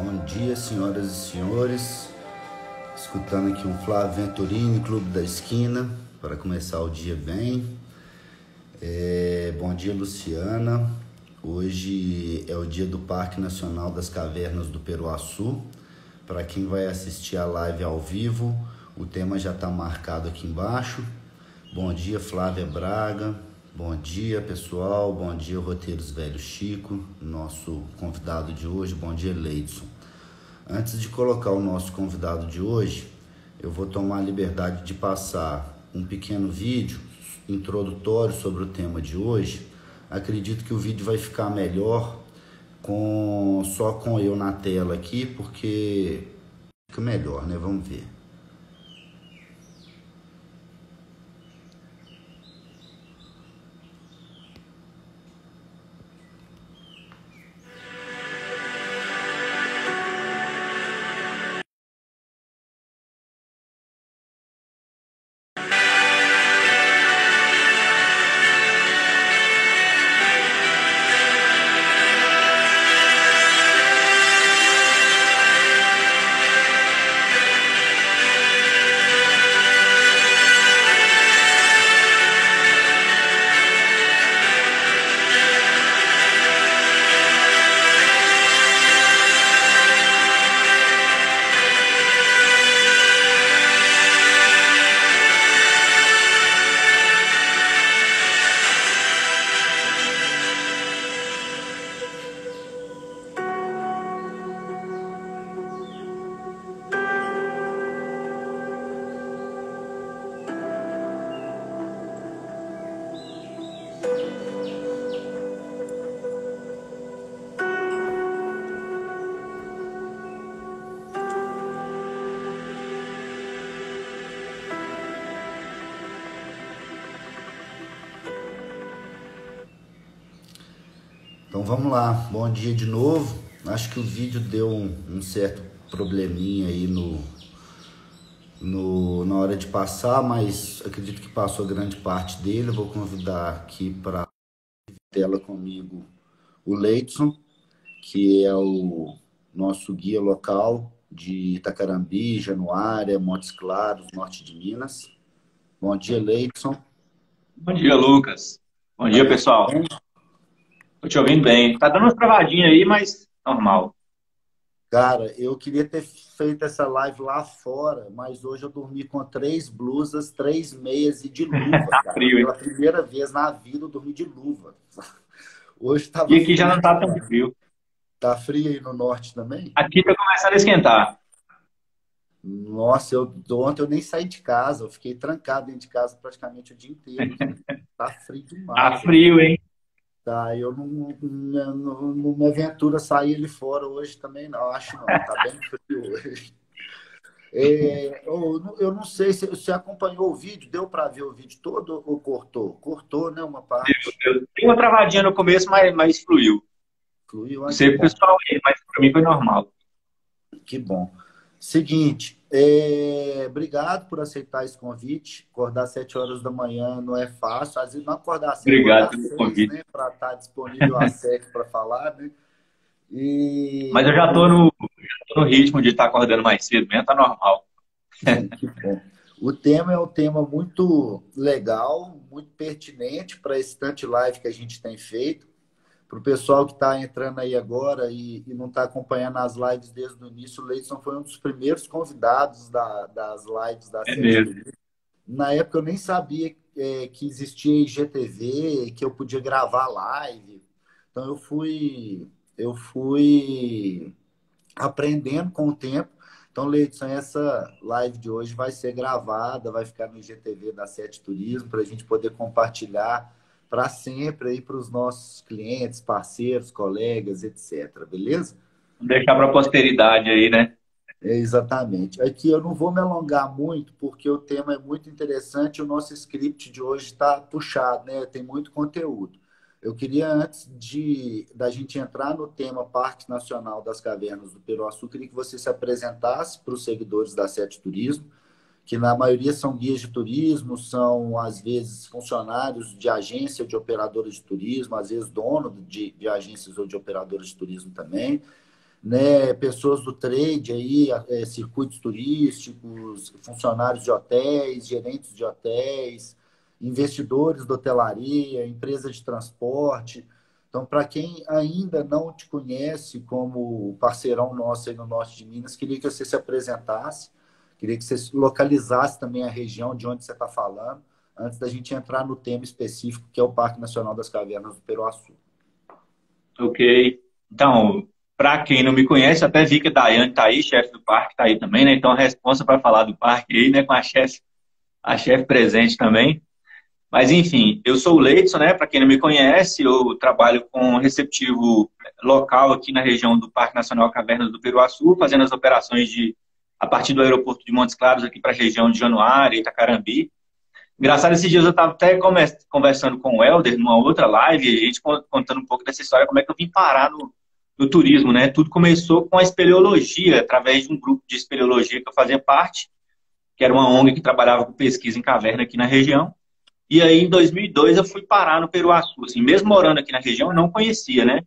Bom dia, senhoras e senhores. Escutando aqui um Flávio Venturini, Clube da Esquina, para começar o dia bem. Bom dia, Luciana. Hoje é o dia do Parque Nacional das Cavernas do Peruaçu. Para quem vai assistir a live ao vivo, o tema já está marcado aqui embaixo. Bom dia, Flávia Braga. Bom dia, pessoal. Bom dia, Roteiros Velho Chico, nosso convidado de hoje. Bom dia, Leidson. Antes de colocar o nosso convidado de hoje, eu vou tomar a liberdade de passar um pequeno vídeo introdutório sobre o tema de hoje. Acredito que o vídeo vai ficar melhor só com eu na tela aqui, porque fica melhor, né? Vamos ver. Então vamos lá, bom dia de novo. Acho que o vídeo deu um certo probleminha aí na hora de passar, mas acredito que passou grande parte dele. Eu vou convidar aqui para tela comigo o Leidson, que é o nosso guia local de Itacarambi, Januária, Montes Claros, norte de Minas. Bom dia, Leidson. Bom dia, Lucas. Bom dia, pessoal. Tô te ouvindo bem. Tá dando umas travadinhas aí, mas normal. Cara, eu queria ter feito essa live lá fora, mas hoje eu dormi com 3 blusas, 3 meias e de luva, Tá cara. frio, hein? Pela primeira vez na vida eu dormi de luva. Hoje E tava aqui já frio não tá tão demais. frio. Tá frio aí no norte também? Aqui tá começando a esquentar. Nossa, ontem eu nem saí de casa, eu fiquei trancado dentro de casa praticamente o dia inteiro. Tá frio Tá demais aqui. frio, hein? Tá, eu não me aventuro a sair ali fora hoje também, não, acho não. Tá bem frio hoje. Eu não sei se você acompanhou o vídeo, deu para ver o vídeo todo ou cortou? Cortou, né? Uma parte. Eu tenho uma travadinha no começo, mas fluiu. Fluiu, Não que sei pro bom, pessoal aí, mas pra mim foi normal. que bom. Seguinte, obrigado por aceitar esse convite. Acordar às 7 horas da manhã não é fácil. Às vezes não acordar às 7, Obrigado acordar às pelo 6, convite. né? Para estar disponível às 7 para falar, né? Mas E eu já tô no ritmo de estar acordando mais cedo mesmo, tá normal. que bom. O tema é um tema muito legal, muito pertinente para esse tanto live que a gente tem feito. Para o pessoal que está entrando aí agora e não está acompanhando as lives desde o início, o Leidson foi um dos primeiros convidados das lives da É Sete mesmo. Turismo. Na época eu nem sabia que existia IGTV, que eu podia gravar live. Então eu fui aprendendo com o tempo. Então, Leidson, essa live de hoje vai ser gravada, vai ficar no IGTV da Sete Turismo, para a gente poder compartilhar para sempre aí para os nossos clientes, parceiros, colegas, etc. Beleza? Vamos deixar pra posteridade aí, né? Exatamente. Aqui eu não vou me alongar muito, porque o tema é muito interessante. O nosso script de hoje está puxado, né? Tem muito conteúdo. Eu queria, antes da gente entrar no tema Parque Nacional das Cavernas do Peruaçu, queria que você se apresentasse para os seguidores da Sete Turismo, que na maioria são guias de turismo, são, às vezes, funcionários de agência de operadores de turismo, às vezes dono de agências ou de operadores de turismo também. né, pessoas do trade aí, circuitos turísticos, funcionários de hotéis, gerentes de hotéis, investidores da hotelaria, empresas de transporte. Então, para quem ainda não te conhece como parceirão nosso aí no norte de Minas, queria que você se apresentasse, queria que você localizasse também a região de onde você está falando, antes da gente entrar no tema específico, que é o Parque Nacional das Cavernas do Peruaçu. Ok. Então, para quem não me conhece, até vi que a Daiane está aí, chefe do parque, está aí também, né? Então, a responsa para falar do parque aí, né? Com a chefe presente também. Mas, enfim, eu sou o Leidson, né? Para quem não me conhece, eu trabalho com receptivo local aqui na região do Parque Nacional Cavernas do Peruaçu, fazendo as operações a partir do aeroporto de Montes Claros aqui para a região de Januária, Itacarambi. Engraçado, esses dias eu estava até conversando com o Helder numa outra live, a gente contando um pouco dessa história, como é que eu vim parar no turismo, né? Tudo começou com a espeleologia, através de um grupo de espeleologia que eu fazia parte, que era uma ONG que trabalhava com pesquisa em caverna aqui na região. E aí, em 2002, eu fui parar no Peruaçu. Assim, mesmo morando aqui na região, eu não conhecia, né?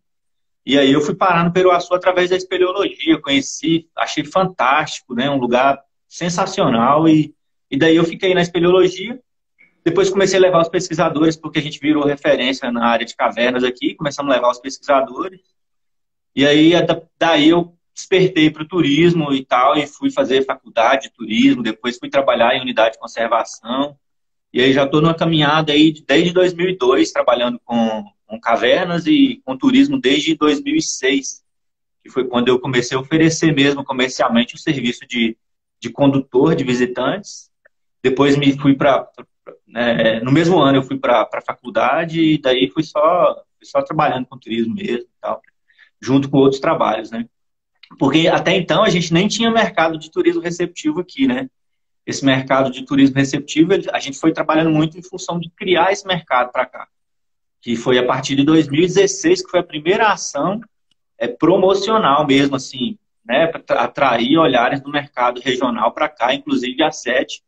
E aí eu fui parar no Peruaçu através da espeleologia, conheci, achei fantástico, né? Um lugar sensacional e daí eu fiquei na espeleologia. Depois comecei a levar os pesquisadores, porque a gente virou referência na área de cavernas aqui, começamos a levar os pesquisadores. E aí, daí eu despertei para o turismo e tal, e fui fazer faculdade de turismo, depois fui trabalhar em unidade de conservação. E aí já estou numa caminhada aí desde 2002, trabalhando com cavernas e com turismo desde 2006, que foi quando eu comecei a oferecer mesmo comercialmente o serviço de condutor de visitantes. Depois me fui no mesmo ano eu fui para a faculdade e daí fui só trabalhando com turismo mesmo e tal, junto com outros trabalhos, né? Porque até então a gente nem tinha mercado de turismo receptivo aqui, né? Esse mercado de turismo receptivo, a gente foi trabalhando muito em função de criar esse mercado para cá, que foi a partir de 2016 que foi a primeira ação promocional mesmo, assim, né, para atrair olhares do mercado regional para cá, inclusive a SET,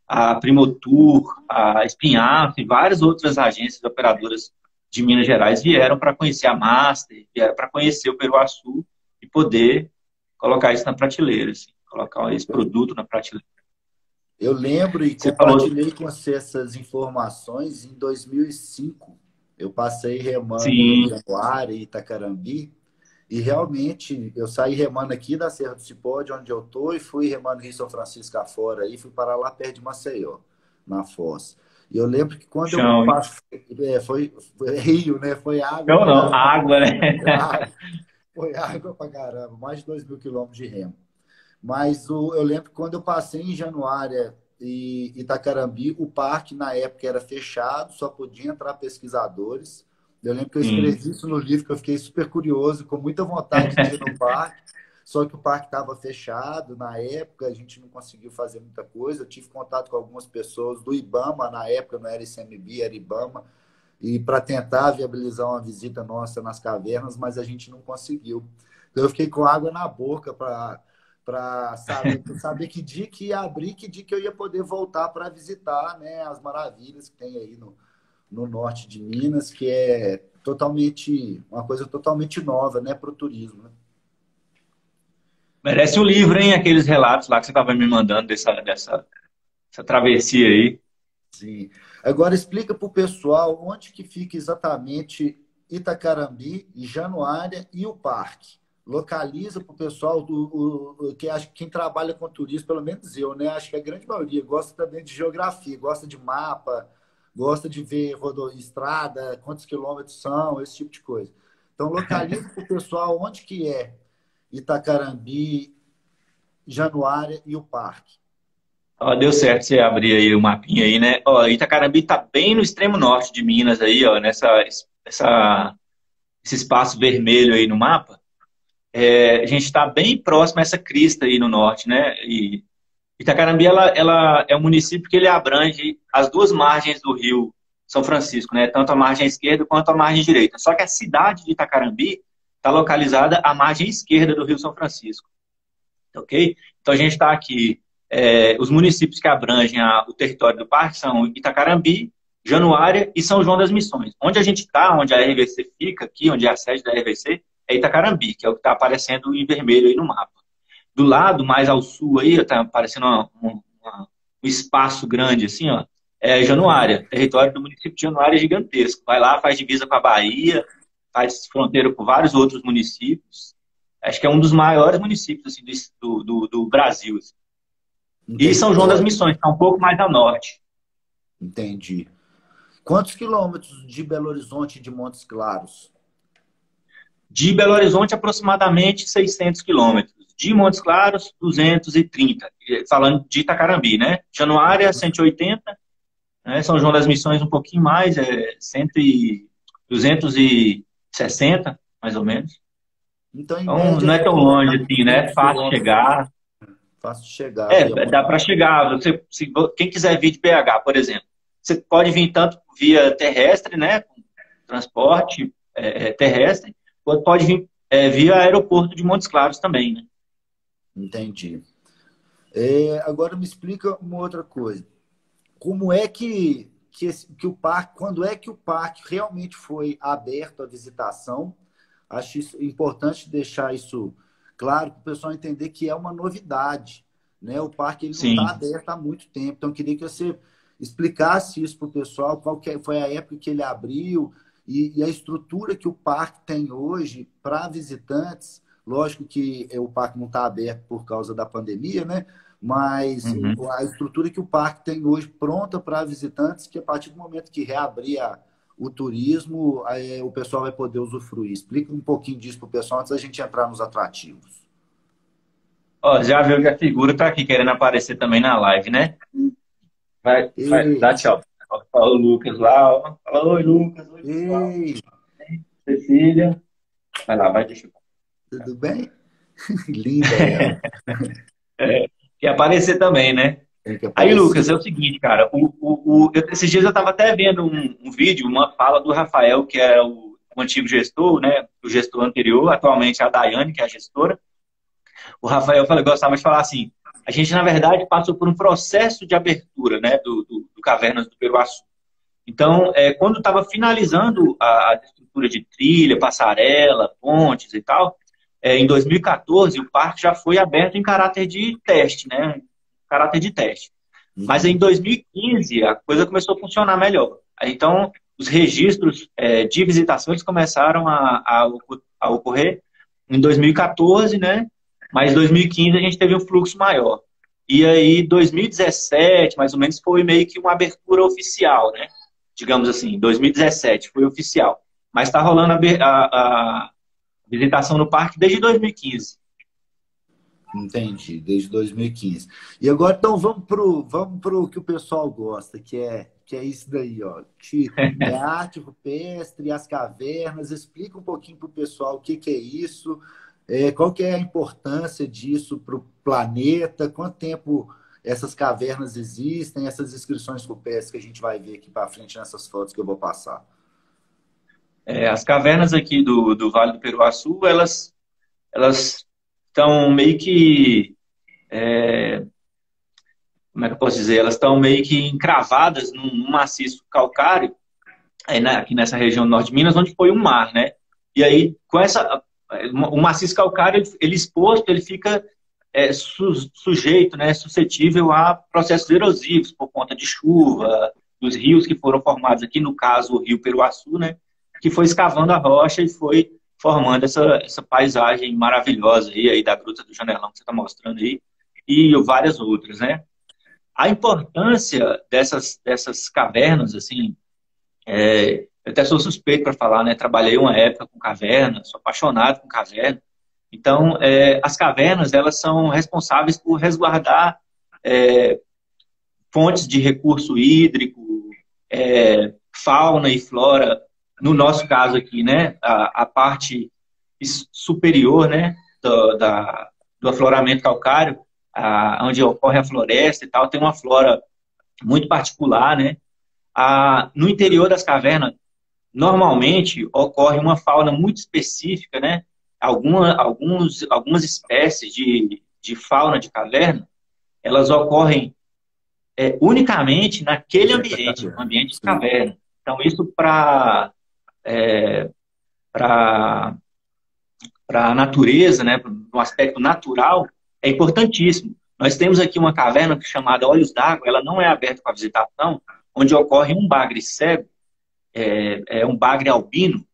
a Primotour, a Espinhaf, e várias outras agências operadoras de Minas Gerais vieram para conhecer a Master, vieram para conhecer o Peruaçu e poder colocar isso na prateleira, assim, colocar esse produto na prateleira. Eu lembro e Você falou, compartilhei com você essas informações em 2005. Eu passei remando em sim, Januária e Itacarambi. E realmente, eu saí remando aqui da Serra do Cipó, de onde eu estou, e fui remando Rio São Francisco afora, e fui parar lá perto de Maceió, na Foz. E eu lembro que quando eu chão, hein? passei, foi rio, né? Foi água Chão pra não, caramba. água, né? Foi água pra caramba, mais de 2.000 quilômetros de remo. Mas eu lembro que quando eu passei em Januária e Itacarambi, o parque na época era fechado, só podia entrar pesquisadores. Eu lembro que eu Sim. escrevi isso no livro, que eu fiquei super curioso, com muita vontade de ir no parque, só que o parque estava fechado. Na época, a gente não conseguiu fazer muita coisa. Eu tive contato com algumas pessoas do IBAMA, na época não era ICMB, era IBAMA, e para tentar viabilizar uma visita nossa nas cavernas, mas a gente não conseguiu. Então, eu fiquei com água na boca para saber que dia que ia abrir, que dia que eu ia poder voltar para visitar, né, as maravilhas que tem aí no norte de Minas, que é totalmente uma coisa totalmente nova, né, para o turismo, né? Merece um livro, hein? Aqueles relatos lá que você estava me mandando dessa travessia aí. Sim. Agora explica para o pessoal onde que fica exatamente Itacarambi, Januária e o parque. Localiza para o pessoal que acho que quem trabalha com turismo, pelo menos eu, né? Acho que a grande maioria gosta também de geografia, gosta de mapa, gosta de ver estrada, quantos quilômetros são, esse tipo de coisa. Então localiza para o pessoal onde que é Itacarambi, Januária e o parque. Ó, deu certo você abrir aí o mapinha aí, né? Ó, Itacarambi tá bem no extremo norte de Minas aí, ó, esse espaço vermelho aí no mapa. A gente está bem próximo a essa crista aí no norte, né? E Itacarambi, ela é um município que ele abrange as duas margens do Rio São Francisco, né? Tanto a margem esquerda quanto a margem direita. Só que a cidade de Itacarambi está localizada à margem esquerda do Rio São Francisco, ok? Então a gente está aqui, os municípios que abrangem o território do parque são Itacarambi, Januária e São João das Missões. Onde a gente está, onde a RVC fica aqui, onde é a sede da RVC, é Itacarambi, que é o que está aparecendo em vermelho aí no mapa. Do lado, mais ao sul aí, está aparecendo um espaço grande assim, ó, é Januária, território do município de Januária é gigantesco. Vai lá, faz divisa com a Bahia, faz fronteira com vários outros municípios. Acho que é um dos maiores municípios assim, do Brasil. Assim. E Entendi. São João das Missões, está um pouco mais a norte. Entendi. Quantos quilômetros de Belo Horizonte e de Montes Claros? De Belo Horizonte, aproximadamente 600 quilômetros. De Montes Claros, 230. Falando de Itacarambi, né? Januária, 180. Né? São João das Missões, um pouquinho mais, 260, mais ou menos. Então, em Então, média, não é tão longe dá assim, né? É 200 fácil quilômetros. chegar. Fácil de chegar via Dá para chegar. Quem quiser vir de BH, por exemplo, você pode vir tanto via terrestre, né? Com transporte terrestre, quanto pode vir via aeroporto de Montes Claros também, né? Entendi. Agora me explica uma outra coisa. Como é que o parque, quando é que o parque realmente foi aberto à visitação? Acho isso importante deixar isso claro para o pessoal entender que é uma novidade, né? O parque ele não está Sim. aberto há muito tempo, então eu queria que você explicasse isso para o pessoal, foi a época que ele abriu e a estrutura que o parque tem hoje para visitantes. Lógico que o parque não está aberto por causa da pandemia, né? Mas Uhum. a estrutura que o parque tem hoje pronta para visitantes, que a partir do momento que reabrir o turismo, aí, o pessoal vai poder usufruir. Explica um pouquinho disso para o pessoal antes da gente entrar nos atrativos. Ó, já viu que a figura tá aqui querendo aparecer também na live, né? Vai, Ei, dá tchau. Ó, fala o Lucas lá, ó. Fala, oi, Lucas, oi, pessoal. ei, Cecília. Vai lá, vai, deixa eu. tudo bem? Linda ela. Quer aparecer também, né? Tem que Aí, Lucas, aparecer. é o seguinte, cara. Esses dias eu estava até vendo um vídeo, uma fala do Rafael, que é o antigo gestor, né? O gestor anterior, atualmente é a Daiane, que é a gestora. O Rafael gostava de falar assim: a gente, na verdade, passou por um processo de abertura, né? Do Cavernas do Peruaçu. Então, quando estava finalizando a estrutura de trilha, passarela, pontes e tal, em 2014, o parque já foi aberto em caráter de teste, né? Caráter de teste. Mas em Uhum. 2015 a coisa começou a funcionar melhor. Então, os registros de visitações começaram a ocorrer em 2014, né? Mas em 2015 a gente teve um fluxo maior. E aí, 2017, mais ou menos, foi meio que uma abertura oficial, né? Digamos assim, 2017 foi oficial. Mas está rolando a visitação no parque desde 2015. Entendi, desde 2015. E agora, então, vamos pro que o pessoal gosta, que é isso daí, ó. É a arte rupestre, as cavernas. Explica um pouquinho para o pessoal o que é isso, qual que é a importância disso para o planeta, quanto tempo essas cavernas existem, essas inscrições rupestres que a gente vai ver aqui para frente nessas fotos que eu vou passar. As cavernas aqui do Vale do Peruaçu, elas estão meio que, como é que eu posso dizer? Elas estão meio que encravadas num maciço calcário, aqui nessa região do norte de Minas, onde foi um mar, né? E aí, o maciço calcário, ele exposto, ele fica sujeito, né, suscetível a processos erosivos por conta de chuva, dos rios que foram formados aqui, no caso, o rio Peruaçu, né? Que foi escavando a rocha e foi formando essa paisagem maravilhosa aí da Gruta do Janelão que você está mostrando aí, e várias outras, né? A importância dessas cavernas, assim, eu até sou suspeito para falar, né? Trabalhei uma época com caverna, sou apaixonado com caverna. Então, as cavernas, elas são responsáveis por resguardar fontes de recurso hídrico, fauna e flora, no nosso caso aqui, né? A parte superior, né? Do afloramento calcário, onde ocorre a floresta e tal, tem uma flora muito particular, né? No interior das cavernas, normalmente ocorre uma fauna muito específica, né? Algumas espécies de fauna de caverna, elas ocorrem unicamente naquele Dentro da ambiente, um caverna. ambiente de Sim. caverna. Então, isso para a natureza, né, para o aspecto natural, é importantíssimo. Nós temos aqui uma caverna chamada Olhos d'Água, ela não é aberta para visitação, onde ocorre um bagre cego, é um bagre albino,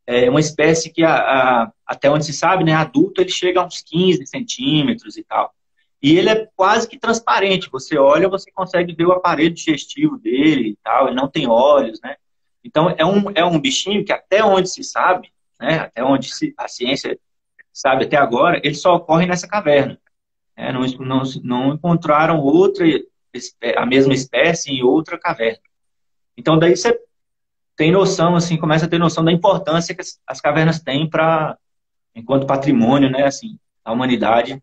é uma espécie que, até onde se sabe, né, adulto, ele chega a uns 15 centímetros e tal. E ele é quase que transparente. Você olha, você consegue ver o aparelho digestivo dele e tal. Ele não tem olhos, né? Então, é um bichinho que, até onde se sabe, né, até onde a ciência sabe até agora, ele só ocorre nessa caverna. Não encontraram a mesma espécie em outra caverna. Então, daí você tem noção, assim, começa a ter noção da importância que as cavernas têm enquanto patrimônio, né, assim, da humanidade,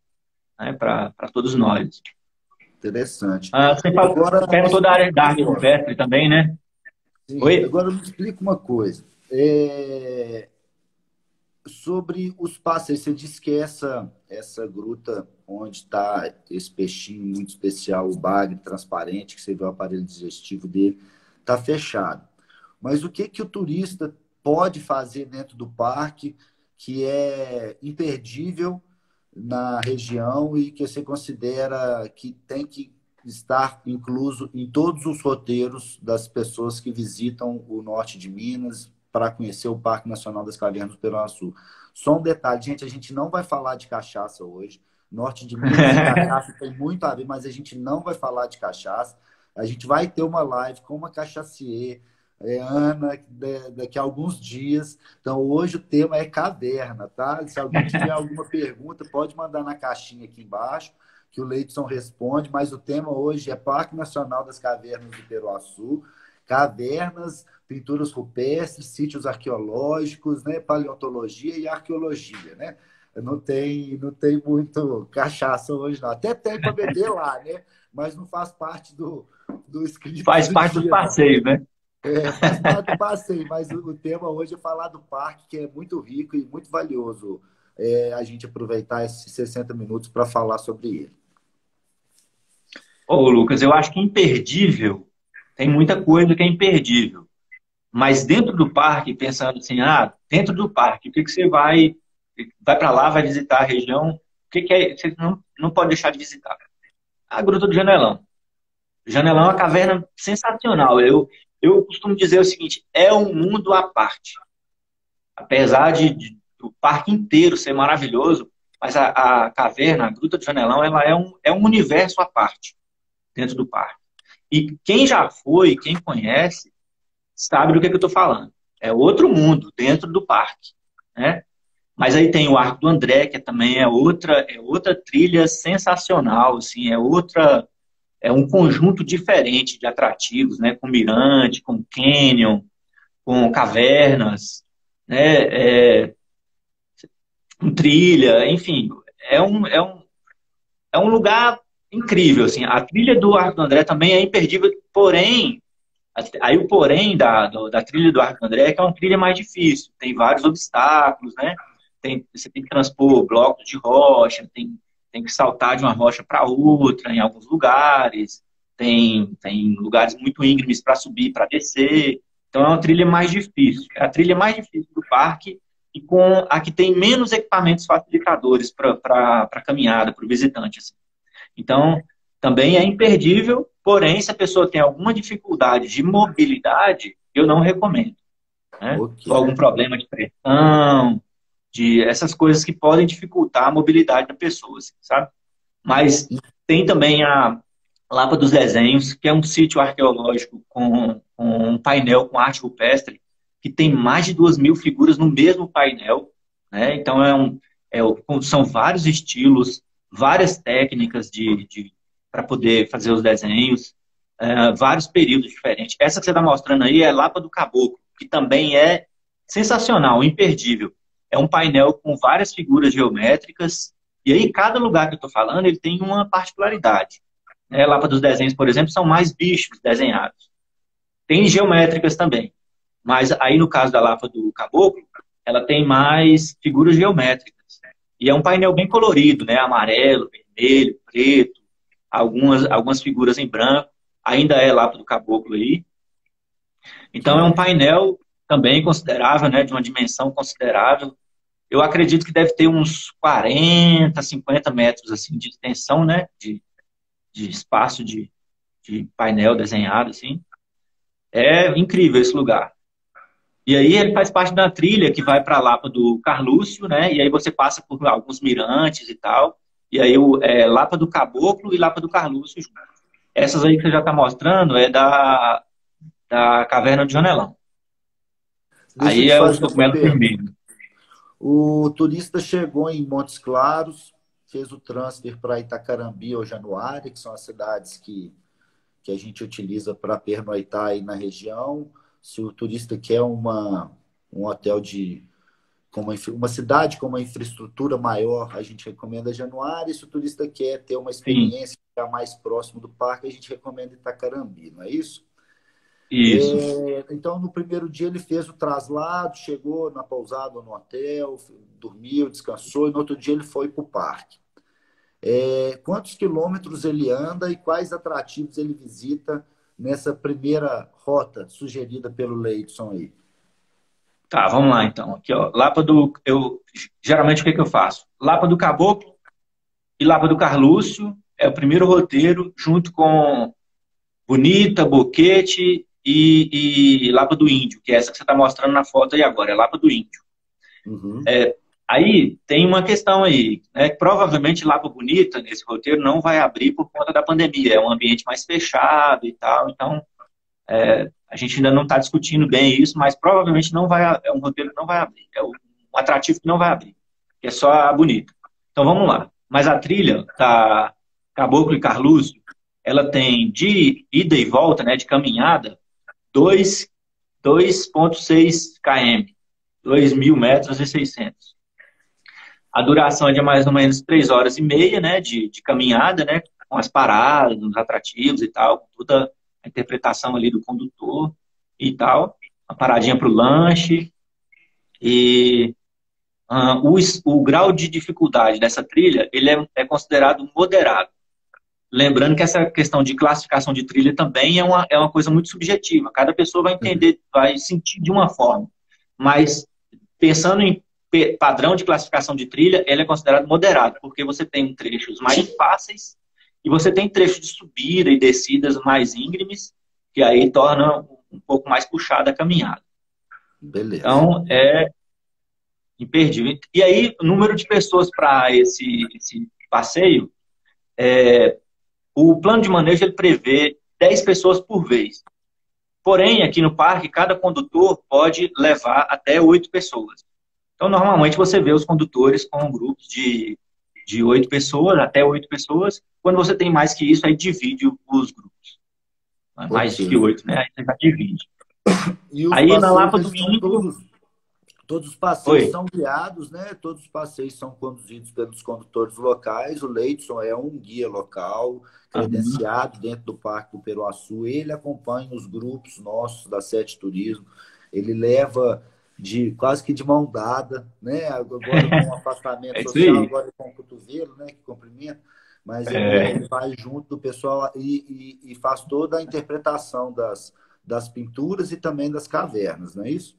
né, para todos nós. Interessante. Você Agora, me perguntou da explica área da um arte negócio. rupestre também, né? Sim, Oi? agora me explica uma coisa. Sobre os pássaros, você disse que essa gruta onde está esse peixinho muito especial, o bagre transparente, que você vê o aparelho digestivo dele, está fechado. Mas o que que o turista pode fazer dentro do parque que é imperdível na região e que você considera que tem que estar incluso em todos os roteiros das pessoas que visitam o norte de Minas para conhecer o Parque Nacional das Cavernas do Peruaçu? Só um detalhe, gente, a gente não vai falar de cachaça hoje. Norte de Minas e cachaça tem muito a ver, mas a gente não vai falar de cachaça. A gente vai ter uma live com uma cachacier, Ana, daqui a alguns dias. Então, hoje o tema é caverna, tá? Se alguém tiver alguma pergunta, pode mandar na caixinha aqui embaixo, que o Leidson responde. Mas o tema hoje é Parque Nacional das Cavernas do Peruaçu, cavernas, pinturas rupestres, sítios arqueológicos, né? Paleontologia e arqueologia, né? Não tem muito cachaça hoje, não. Até tem para beber lá, né? Mas não faz parte do script Faz do parte dos dia, não. passeios, né? Faz parte do passeio, mas o tema hoje é falar do parque, que é muito rico e muito valioso, a gente aproveitar esses 60 minutos para falar sobre ele. Ô, Lucas, eu acho que imperdível, tem muita coisa que é imperdível. Mas dentro do parque, pensando assim, dentro do parque, o que que você vai para lá, vai visitar a região, o que que você não pode deixar de visitar? A Gruta do Janelão. O Janelão é uma caverna sensacional. Eu costumo dizer o seguinte, é um mundo à parte. Apesar do parque inteiro ser maravilhoso, mas a caverna, a Gruta do Janelão, ela é um universo à parte dentro do parque. E quem já foi, quem conhece, sabe do que eu estou falando. É outro mundo dentro do parque, né? Mas aí tem o Arco do André, que também é outra trilha sensacional, assim, é um conjunto diferente de atrativos, né? Com mirante, com canyon, com cavernas, né? Com trilha, enfim, é um lugar incrível, assim. A trilha do Arco do André também é imperdível, porém, aí o porém da trilha do Arco do André é que é uma trilha mais difícil, tem vários obstáculos, né? Você tem que transpor blocos de rocha, tem que saltar de uma rocha para outra em alguns lugares, tem lugares muito íngremes para subir, para descer. Então é uma trilha mais difícil. É a trilha mais difícil do parque e com a que tem menos equipamentos facilitadores para a caminhada, para o visitante. Assim. Então, também é imperdível, porém, se a pessoa tem alguma dificuldade de mobilidade, eu não recomendo. Né? Ok. Ou algum problema de pressão, de essas coisas que podem dificultar a mobilidade da pessoa, assim, sabe? Mas tem também a Lapa dos Desenhos, que é um sítio arqueológico com um painel com arte rupestre, que tem mais de 2.000 figuras no mesmo painel. Né? Então, são vários estilos, várias técnicas para poder fazer os desenhos, vários períodos diferentes. Essa que você está mostrando aí é Lapa do Caboclo, que também é sensacional, imperdível. É um painel com várias figuras geométricas, e aí cada lugar que eu estou falando, ele tem uma particularidade. Lapa dos Desenhos, por exemplo, são mais bichos desenhados. Tem geométricas também, mas aí no caso da Lapa do Caboclo, ela tem mais figuras geométricas. E é um painel bem colorido, né? Amarelo, vermelho, preto, algumas figuras em branco. Ainda é Lapa do Caboclo aí. Então é um painel também considerável, né? De uma dimensão considerável. eu acredito que deve ter uns 40, 50 metros assim, de extensão, né? De espaço de painel desenhado, assim. É incrível esse lugar. E aí ele faz parte da trilha que vai para a Lapa do Carlúcio, né? E aí você passa por alguns mirantes e tal. E aí Lapa do Caboclo e Lapa do Carlúcio junto. Essas aí que você já está mostrando é da Caverna de Janelão. Deixa eu Aí te é os fazer uma cogumelos pergunta. vermelhos. O turista chegou em Montes Claros, fez o transfer para Itacarambi ou Januária, que são as cidades que a gente utiliza para pernoitar aí na região. Se o turista quer um hotel com uma cidade com uma infraestrutura maior, a gente recomenda Januária. E se o turista quer ter uma Sim, experiência ficar mais próximo do parque, a gente recomenda Itacarambi, não é isso? isso. Então, no primeiro dia, ele fez o traslado, chegou na pousada ou no hotel, dormiu, descansou, e no outro dia ele foi para o parque. Quantos quilômetros ele anda e quais atrativos ele visita nessa primeira rota sugerida pelo Leidson aí? Tá, vamos lá então. Aqui, ó. Geralmente o que que eu faço? Lapa do Caboclo e Lapa do Carlúcio é o primeiro roteiro, junto com Bonita, Boquete e Lapa do Índio, que é essa que você está mostrando na foto aí agora, é Lapa do Índio. Uhum. Aí tem uma questão aí, né? Provavelmente Lapa Bonita, nesse roteiro, não vai abrir por conta da pandemia. É um ambiente mais fechado e tal. Então, a gente ainda não está discutindo bem isso, mas provavelmente não vai, é um roteiro que não vai abrir. É um atrativo que não vai abrir, que é só a Bonita. Então vamos lá. Mas a trilha da Caboclo e Carlúcio, ela tem de ida e volta, né, de caminhada, 2, 2,6 km, 2.000 metros e 600. A duração é de mais ou menos 3 horas e meia, né, de caminhada, né, com as paradas, os atrativos e tal, toda a interpretação ali do condutor e tal, uma paradinha para o lanche e o grau de dificuldade dessa trilha, ele é considerado moderado. Lembrando que essa questão de classificação de trilha também é uma coisa muito subjetiva. Cada pessoa vai entender, vai sentir de uma forma. Mas, pensando em padrão de classificação de trilha, ele é considerado moderado, porque você tem trechos mais fáceis e você tem trechos de subida e descidas mais íngremes, que aí torna um pouco mais puxada a caminhada. Beleza. Então, é imperdível. E aí, o número de pessoas para esse passeio, o plano de manejo ele prevê 10 pessoas por vez. Porém, aqui no parque, cada condutor pode levar até 8 pessoas. Então, normalmente, você vê os condutores com grupos de 8 pessoas, até 8 pessoas. Quando você tem mais que isso, aí divide os grupos. Mais que Ok. 8, né? Aí você já divide. E os Aí, na passeios, Lapa do eles são Índio... todos os passeios Oi. são guiados, né? Todos os passeios são conduzidos pelos condutores locais. O Leidson é um guia local, Aham. credenciado dentro do Parque do Peruaçu. Ele acompanha os grupos nossos da Sete Turismo. Ele leva quase que de mão dada, né? Agora com o afastamento É isso social, aí. agora com o cotovelo, né? Que cumprimenta. Mas É, ele vai junto do pessoal e faz toda a interpretação das pinturas e também das cavernas, não é isso?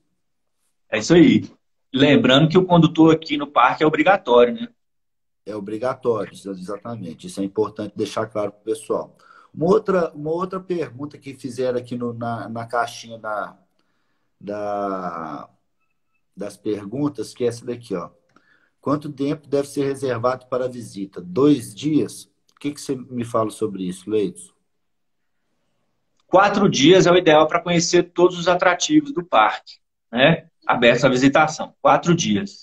é isso aí. Lembrando que o condutor aqui no parque é obrigatório, né? É obrigatório, exatamente. Isso é importante deixar claro para o pessoal. Uma outra pergunta que fizeram aqui na caixinha da, das perguntas, que é essa daqui, ó. Quanto tempo deve ser reservado para a visita? 2 dias? O que você me fala sobre isso, Leitos? 4 dias é o ideal para conhecer todos os atrativos do parque, né? Abertos à visitação. 4 dias.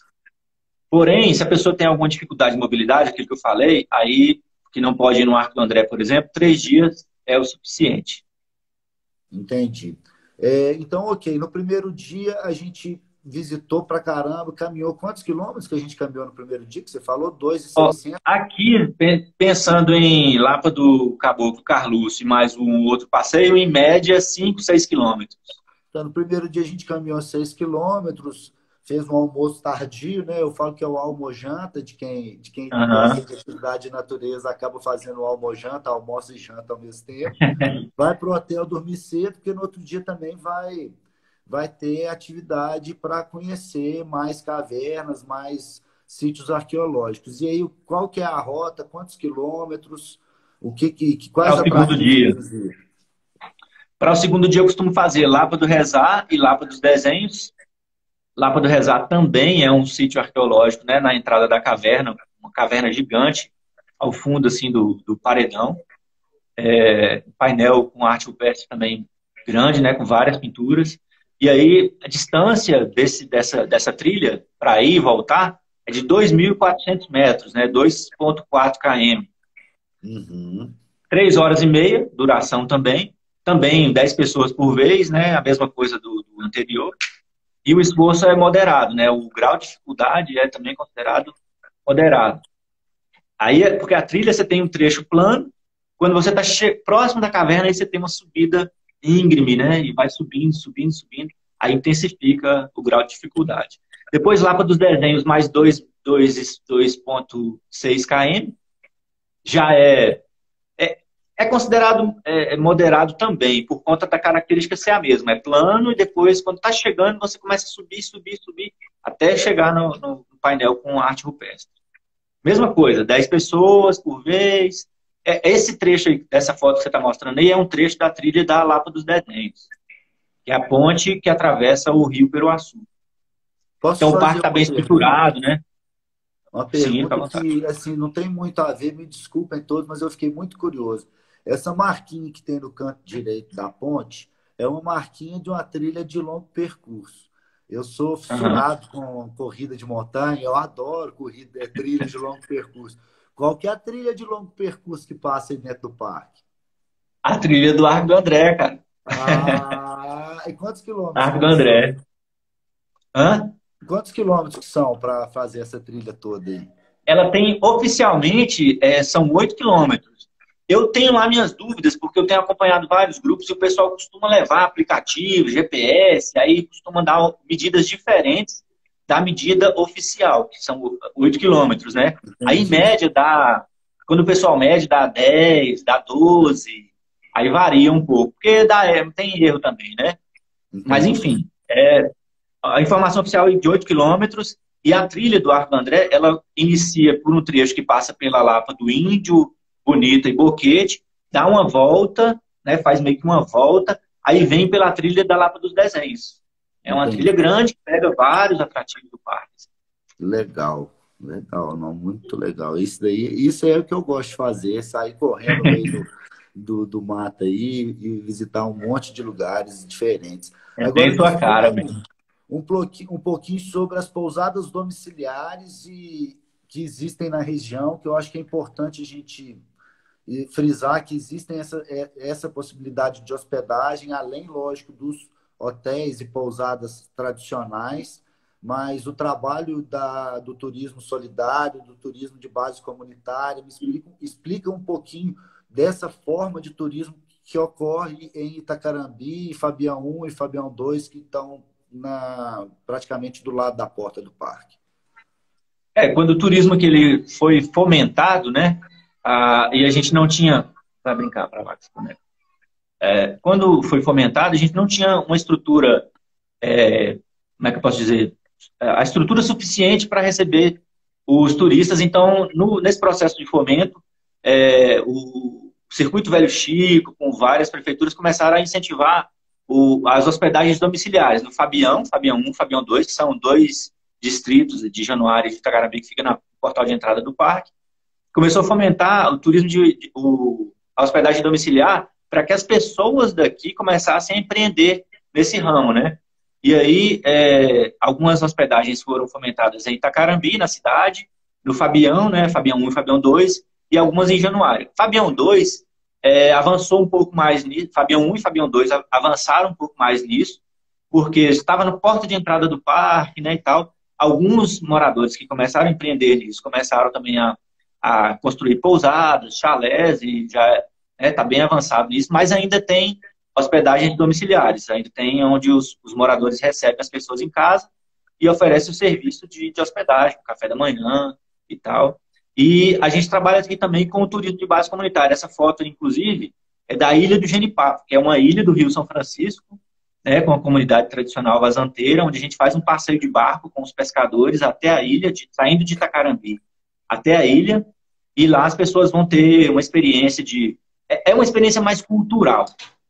Porém, se a pessoa tem alguma dificuldade de mobilidade, aquilo que eu falei, aí, que não pode ir no Arco do André, por exemplo, 3 dias é o suficiente. Entendi. Então, ok. No primeiro dia, a gente visitou pra caramba, caminhou. Quantos quilômetros que a gente caminhou no primeiro dia? Que você falou? Ó, 2.600. aqui, pensando em Lapa do Caboclo Carlucci, mais um outro passeio, em média, 5, 6 quilômetros. Então, no primeiro dia a gente caminhou 6 quilômetros, fez um almoço tardio, né? Eu falo que é o almojanta, de quem gosta Aham. de atividade de natureza, acaba fazendo o almojanta, almoço e janta ao mesmo tempo. Vai para o hotel dormir cedo, porque no outro dia também vai ter atividade para conhecer mais cavernas, mais sítios arqueológicos. E aí, qual que é a rota, quantos quilômetros, Para quais o segundo atrativos dia. que existem? Para o segundo dia, eu costumo fazer Lapa do Rezar e Lapa dos Desenhos. Lapa do Rezar também é um sítio arqueológico, né, na entrada da caverna, uma caverna gigante, ao fundo assim do paredão. Um painel com arte rupestre também grande, né, com várias pinturas. E aí, a distância dessa trilha, para ir e voltar, é de 2.400 metros, né, 2,4 km. Uhum. 3 horas e meia, duração também. Também 10 pessoas por vez, né, a mesma coisa do anterior. E o esforço é moderado, né, o grau de dificuldade é também considerado moderado. Aí, porque a trilha você tem um trecho plano, quando você está próximo da caverna, aí você tem uma subida íngreme, né? E vai subindo, subindo, subindo. Aí intensifica o grau de dificuldade. Depois, Lapa dos Desenhos, mais 2,6 km, já é considerado moderado também, por conta da característica ser a mesma. É plano e depois, quando está chegando, você começa a subir, subir, subir, até chegar no painel com arte rupestre. Mesma coisa, 10 pessoas por vez. Esse trecho aí, dessa foto que você está mostrando aí, é um trecho da trilha da Lapa dos Desenhos, que é a ponte que atravessa o rio Peruaçu. Posso Então o parque fazer está uma bem pergunta? estruturado, né? Uma Sim, fica à pergunta vontade. que assim não tem muito a ver, me desculpem todos, mas eu fiquei muito curioso. Essa marquinha que tem no canto direito da ponte é uma marquinha de uma trilha de longo percurso. Eu sou Aham. fissurado com corrida de montanha, eu adoro corrida, trilha de longo percurso. Qual que é a trilha de longo percurso que passa aí dentro do parque? A trilha do Arco do André, cara. Ah, e quantos quilômetros Arco do que são? André. Hã? Quantos quilômetros que são para fazer essa trilha toda aí? Ela tem, oficialmente, são 8 quilômetros. Eu tenho lá minhas dúvidas, porque eu tenho acompanhado vários grupos e o pessoal costuma levar aplicativo, GPS, aí costuma dar medidas diferentes da medida oficial, que são 8 quilômetros, né? Aí, em Entendi, média, quando o pessoal mede, dá 10, dá 12, aí varia um pouco, porque tem erro também, né? Mas, entendi. enfim, a informação oficial é de 8 quilômetros e a trilha do Arco do André, ela inicia por um trecho que passa pela Lapa do Índio, Bonita e Boquete, dá uma volta, né, faz meio que uma volta, aí vem pela trilha da Lapa dos Desenhos. É uma trilha Entendi. grande que pega vários atrativos do parque. Legal, legal, não, muito legal. Isso daí, isso é o que eu gosto de fazer, sair correndo no meio do mato aí e visitar um monte de lugares diferentes. É Agora bem me sua fala cara mesmo. um pouquinho sobre as pousadas domiciliares que existem na região, que eu acho que é importante a gente frisar que existem essa possibilidade de hospedagem, além, lógico, dos hotéis e pousadas tradicionais, mas o trabalho do turismo solidário, do turismo de base comunitária, explica um pouquinho dessa forma de turismo que ocorre em Itacarambi, Fabião 1 e Fabião 2, que estão praticamente do lado da porta do parque. Quando o turismo que ele foi fomentado, né, e a gente não tinha, vai brincar para lá, quando foi fomentado, a gente não tinha uma estrutura, como é que eu posso dizer, a estrutura suficiente para receber os turistas. Então, nesse processo de fomento, o Circuito Velho Chico, com várias prefeituras, começaram a incentivar as hospedagens domiciliares no Fabião 1, Fabião 2, que são dois distritos de Januário e de Itagarbi, que fica no portal de entrada do parque. Começou a fomentar o turismo a hospedagem domiciliar para que as pessoas daqui começassem a empreender nesse ramo, né? E aí, algumas hospedagens foram fomentadas em Itacarambi, na cidade, no Fabião, né? Fabião 1 e Fabião 2, e algumas em Januário. Fabião 2 avançou um pouco mais nisso, Fabião 1 e Fabião 2 avançaram um pouco mais nisso, porque estava na porta de entrada do parque, né, e tal. Alguns moradores que começaram a empreender nisso, começaram também a construir pousadas, chalés, e já está bem avançado nisso, mas ainda tem hospedagens domiciliares, ainda tem onde os moradores recebem as pessoas em casa e oferecem o serviço de hospedagem, café da manhã e tal. E a gente trabalha aqui também com o turismo de base comunitária. Essa foto, inclusive, é da Ilha do Genipapo, que é uma ilha do Rio São Francisco, né, com a comunidade tradicional vazanteira, onde a gente faz um passeio de barco com os pescadores até a ilha, saindo de Itacarambi até a ilha, e lá as pessoas vão ter uma experiência de... É uma experiência mais cultural,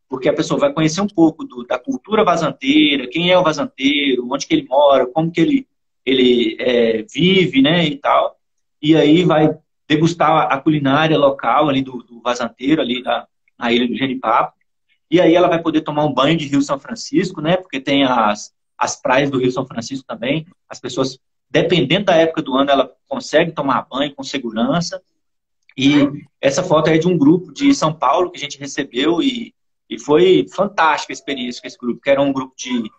porque a pessoa vai conhecer um pouco da cultura vazanteira, quem é o vazanteiro, onde que ele mora, como que ele vive, né, e tal. E aí vai degustar a culinária local ali do vazanteiro, ali na ilha do Genipapo. E aí ela vai poder tomar um banho de Rio São Francisco, né, porque tem as praias do Rio São Francisco também. As pessoas, dependendo da época do ano, ela consegue tomar banho com segurança. E essa foto é de um grupo de São Paulo que a gente recebeu e foi fantástica a experiência com esse grupo, que era um grupo de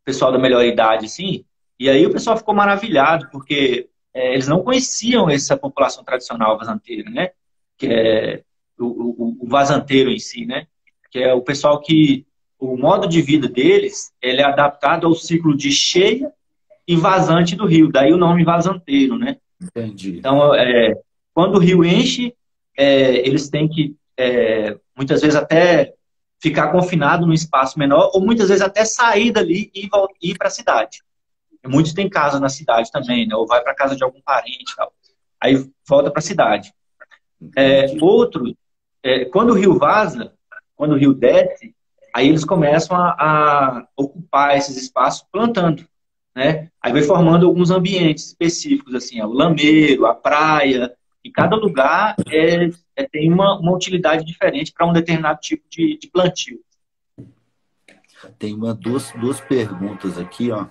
pessoal da melhor idade, assim. E aí o pessoal ficou maravilhado, porque eles não conheciam essa população tradicional vazanteira, né? Que é o vazanteiro em si, né? Que é o pessoal que o modo de vida deles ele é adaptado ao ciclo de cheia e vazante do rio, daí o nome vazanteiro, né? Entendi. Então, quando o rio enche, eles têm que, muitas vezes, até ficar confinado num espaço menor, ou muitas vezes até sair dali e ir para a cidade. Muitos têm casa na cidade também, né? Ou vai para casa de algum parente e tal. Aí volta para a cidade. Outro, quando o rio vaza, quando o rio desce, aí eles começam a ocupar esses espaços plantando, né? Aí vai formando alguns ambientes específicos, assim, o lameiro, a praia, e cada lugar tem uma utilidade diferente para um determinado tipo de plantio. Tem duas perguntas aqui, ó.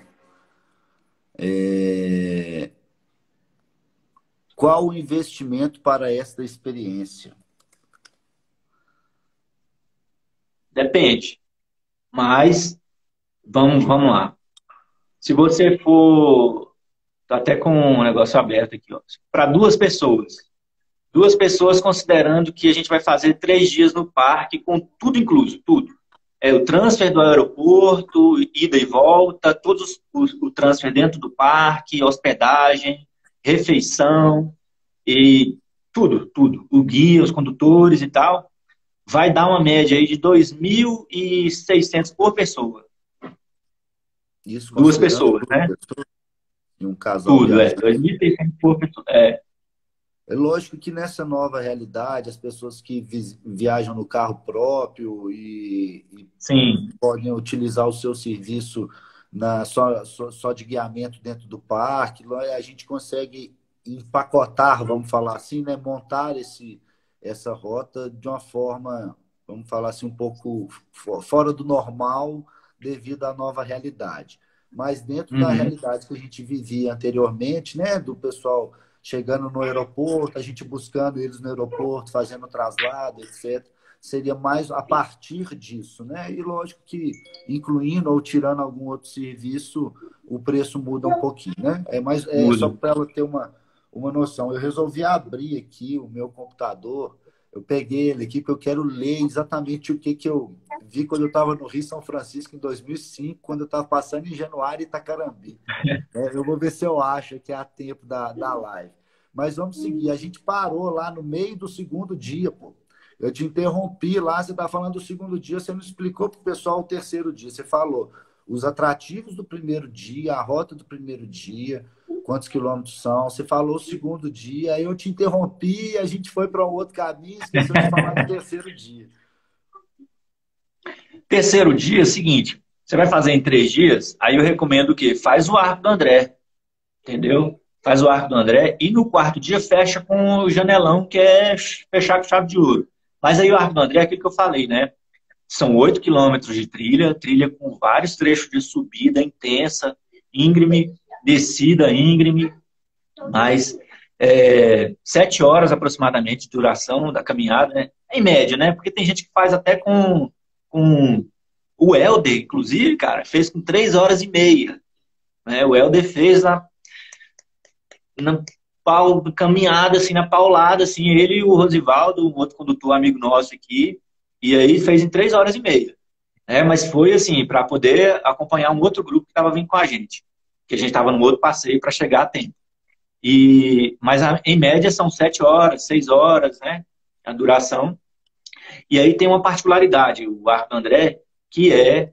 Qual o investimento para esta experiência? Depende. Mas, vamos lá. Se você for... Tô até com um negócio aberto aqui, ó. Para duas pessoas considerando que a gente vai fazer 3 dias no parque com tudo incluso, tudo. O transfer do aeroporto, ida e volta, o transfer dentro do parque, hospedagem, refeição e tudo. O guia, os condutores e tal, vai dar uma média aí de 2.600 por pessoa. Isso duas pessoas, né? E um casal Tudo, 2.600 por pessoa. É lógico que nessa nova realidade, as pessoas que viajam no carro próprio e Sim. podem utilizar o seu serviço só de guiamento dentro do parque, a gente consegue empacotar, vamos falar assim, né? Montar essa rota de uma forma, vamos falar assim, um pouco fora do normal devido à nova realidade. Mas dentro da realidade que a gente vivia anteriormente, né? Do pessoal chegando no aeroporto, a gente buscando eles no aeroporto, fazendo traslado, etc. Seria mais a partir disso, né? E lógico que incluindo ou tirando algum outro serviço, o preço muda um pouquinho, né? Só para ela ter uma noção. Eu resolvi abrir aqui o meu computador, eu peguei ele aqui, porque eu quero ler exatamente o que eu vi quando eu estava no Rio São Francisco em 2005, quando eu estava passando em Januário e Itacarambi. Eu vou ver se eu acho que há tempo da live. Mas vamos seguir. A gente parou lá no meio do segundo dia, pô. Eu te interrompi lá, você está falando do segundo dia, você não explicou para o pessoal o terceiro dia. Você falou os atrativos do primeiro dia, a rota do primeiro dia, quantos quilômetros são. Você falou o segundo dia, aí eu te interrompi e a gente foi para um outro caminho, esqueceu de falar do terceiro dia. Terceiro dia é o seguinte, você vai fazer em 3 dias, aí eu recomendo o quê? Faz o Arco do André, entendeu? Faz o Arco do André e no quarto dia fecha com o janelão, que é fechar com chave de ouro. Mas aí o Arco do André é aquilo que eu falei, né? São 8 quilômetros de trilha com vários trechos de subida intensa, íngreme, descida íngreme, mas 7 horas aproximadamente de duração da caminhada, né? Em média, né? Porque tem gente que faz até com o Helder, inclusive, cara, fez com 3 horas e meia. Né? O Helder fez na caminhada, assim, na paulada, assim, ele e o Rosivaldo, um outro condutor amigo nosso aqui, e aí fez em 3 horas e meia. Mas foi, assim, para poder acompanhar um outro grupo que estava vindo com a gente, que a gente estava num outro passeio para chegar a tempo. Mas, em média, são 7 horas, 6 horas, né, a duração. E aí tem uma particularidade, o Arco do André, que é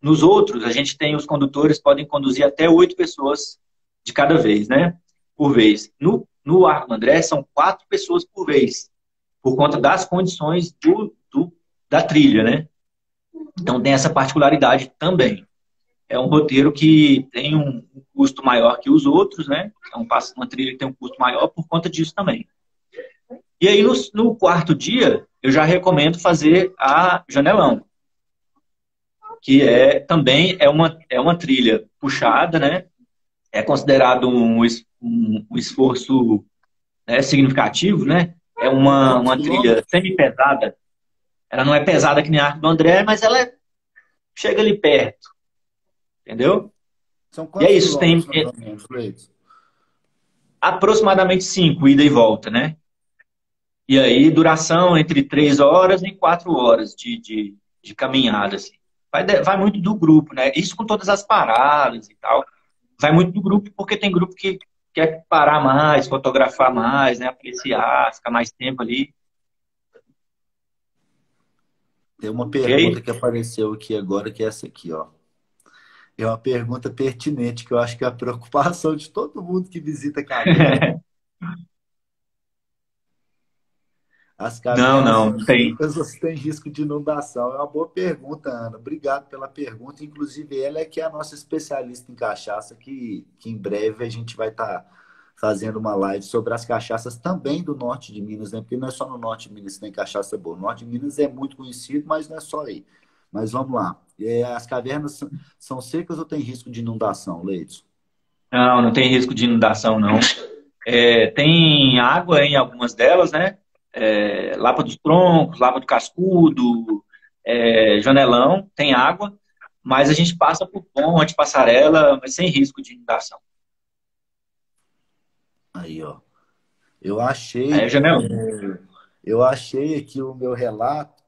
Nos outros, a gente tem os condutores podem conduzir até 8 pessoas de cada vez, né? Por vez. No Arco do André, são 4 pessoas por vez, por conta das condições da trilha, né? Então tem essa particularidade também. É um roteiro que tem um custo maior que os outros, né? É uma trilha que tem um custo maior por conta disso também. E aí, no quarto dia, eu já recomendo fazer a Janelão, que também é uma trilha puxada, né? É considerado um esforço, né, significativo, né? É Quantos uma trilha quilômetros? semi-pesada. Ela não é pesada que nem a Arco do André, mas ela chega ali perto, entendeu? São E é quantos isso, tem quilômetros, mais ou menos, Leite? aproximadamente 5, ida e volta, né? E aí, duração entre 3 horas e 4 horas de caminhada, assim. Vai muito do grupo, né? Isso com todas as paradas e tal. Vai muito do grupo, porque tem grupo que quer parar mais, fotografar mais, né? Apreciar, ficar mais tempo ali. Tem uma Ok? pergunta que apareceu aqui agora, que é essa aqui, ó. É uma pergunta pertinente, que eu acho que é a preocupação de todo mundo que visita a caverna. As Não, cavernas não, são não tem. secas ou se tem risco de inundação? É uma boa pergunta, Ana. Obrigado pela pergunta. Inclusive, ela é que é a nossa especialista em cachaça, que em breve a gente vai estar fazendo uma live sobre as cachaças também do norte de Minas, né? Porque não é só no norte de Minas que tem cachaça boa. O norte de Minas é muito conhecido, mas não é só aí. Mas vamos lá. As cavernas são secas ou tem risco de inundação, Leite? Não, não tem risco de inundação, não. Tem água em algumas delas, né? Lapa dos Troncos, Lapa do Cascudo, Janelão, tem água, mas a gente passa por ponte, passarela, mas sem risco de inundação. Aí, ó. Eu achei, Aí é Janelão. eu achei aqui o meu relato.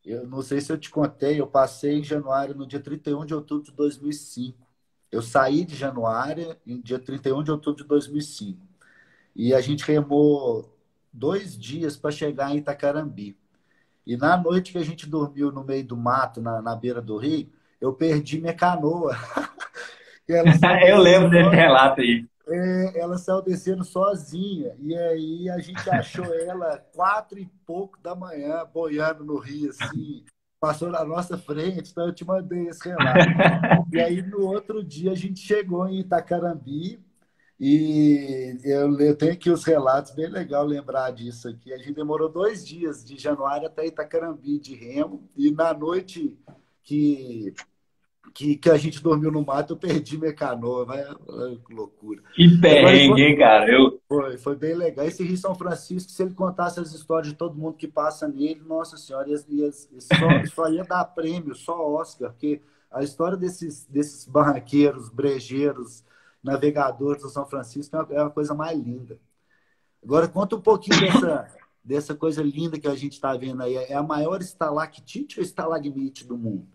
Eu não sei se eu te contei, eu passei em Januário no dia 31 de outubro de 2005. Eu saí de Januário em dia 31 de outubro de 2005. E a gente remou 2 dias para chegar em Itacarambi. E na noite que a gente dormiu no meio do mato, na beira do rio, eu perdi minha canoa. E ela saiu Eu descendo lembro desse relato aí. ela saiu descendo sozinha. E aí a gente achou ela 4 e pouco da manhã, boiando no rio, assim, passou na nossa frente. Então eu te mandei esse relato. E aí no outro dia a gente chegou em Itacarambi. E eu tenho aqui os relatos, bem legal lembrar disso aqui. A gente demorou 2 dias de Januário até Itacarambi de remo. E na noite que que a gente dormiu no mato, eu perdi minha canoa, mas que loucura. Que Agora, perrengue, hein, cara? foi bem legal. Esse Rio São Francisco, se ele contasse as histórias de todo mundo que passa nele, nossa senhora, só ia dar prêmio, só Oscar, porque a história desses barranqueiros, brejeiros, navegadores do São Francisco é uma coisa mais linda. Agora, conta um pouquinho dessa coisa linda que a gente está vendo aí. É a maior estalactite ou estalagmite do mundo?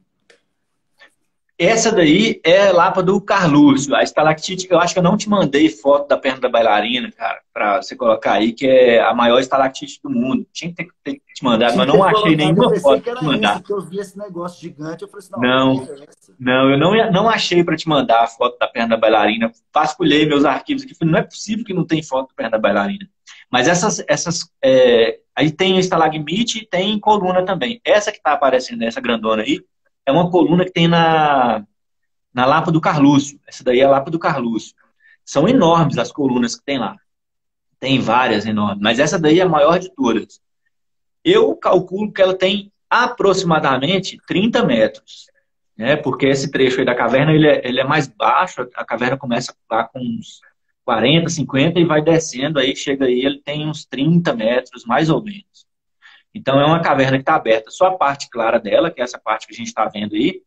Essa daí é Lapa do Carluxo. A estalactite, eu acho que eu não te mandei foto da perna da bailarina, cara, pra você colocar aí, que é a maior estalactite do mundo. Tinha que ter te mandado, Tinha mas que ter não achei colocado, eu nenhuma pensei foto que pra te era essa, mandar. que eu vi esse negócio gigante. Eu falei assim, não, deve Não, ser essa. não, eu não achei pra te mandar a foto da perna da bailarina. Vasculhei meus arquivos aqui, falei, não é possível que não tem foto da perna da bailarina. Mas aí tem estalagmite e tem coluna também. Essa que tá aparecendo, essa grandona aí, é uma coluna que tem na Lapa do Carluxo. Essa daí é a Lapa do Carluxo. São enormes as colunas que tem lá. Tem várias enormes, mas essa daí é a maior de todas. Eu calculo que ela tem aproximadamente 30 metros, né? Porque esse trecho aí da caverna ele é mais baixo, a caverna começa lá com uns 40, 50 e vai descendo, aí chega aí, ele tem uns 30 metros, mais ou menos. Então é uma caverna que está aberta, só a parte clara dela, que é essa parte que a gente está vendo aí,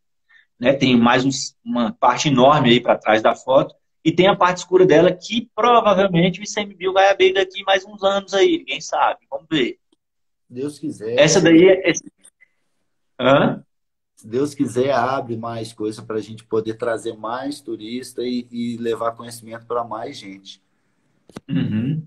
né? Tem mais uma parte enorme aí para trás da foto. E tem a parte escura dela que provavelmente o ICMBio vai abrir daqui mais uns anos aí, ninguém sabe. Vamos ver. Se Deus quiser, Essa daí é. Hã? se Deus quiser, abre mais coisa para a gente poder trazer mais turista e levar conhecimento para mais gente. Uhum.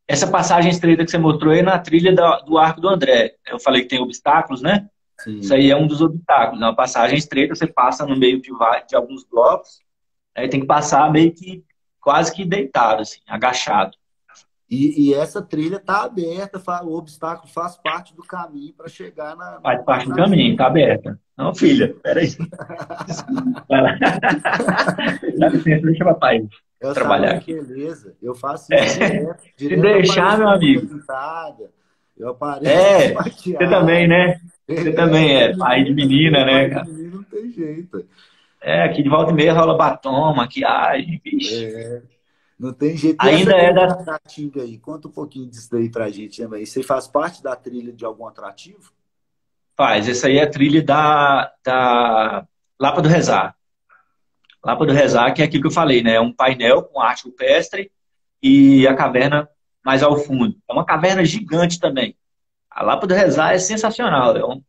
Essa passagem estreita que você mostrou aí é na trilha do Arco do André. Eu falei que tem obstáculos, né? Isso sim. aí é um dos obstáculos. Uma passagem estreita, você passa no meio de alguns blocos, aí tem que passar meio que quase que deitado, assim, agachado. E essa trilha está aberta, o obstáculo faz parte do caminho para chegar Faz no parte do atrativo. caminho, tá aberta. Não, filha, peraí. Desculpa. Vai lá. Dá licença, deixa o papai Eu trabalhar sabia, aqui. beleza. Eu faço isso É. direto. Se Direto deixar, apareço meu com a bunda amigo. pintada. Eu apareço É, você também, desmaquiado. né? Você também Essa é pai de menina, menina, né, pai de cara? menino não tem jeito. É, aqui de volta e meia rola batom, maquiagem, vixe. Não tem jeito. E essa Ainda é trilha da. da Caatinga aí? Conta um pouquinho disso daí pra gente também. Você faz parte da trilha de algum atrativo? Faz, essa aí é a trilha da Lapa do Rezar. Lapa do Rezar, que é aquilo que eu falei, né? É um painel com arte rupestre e a caverna mais ao fundo. É uma caverna gigante também. A Lapa do Rezar é sensacional, é um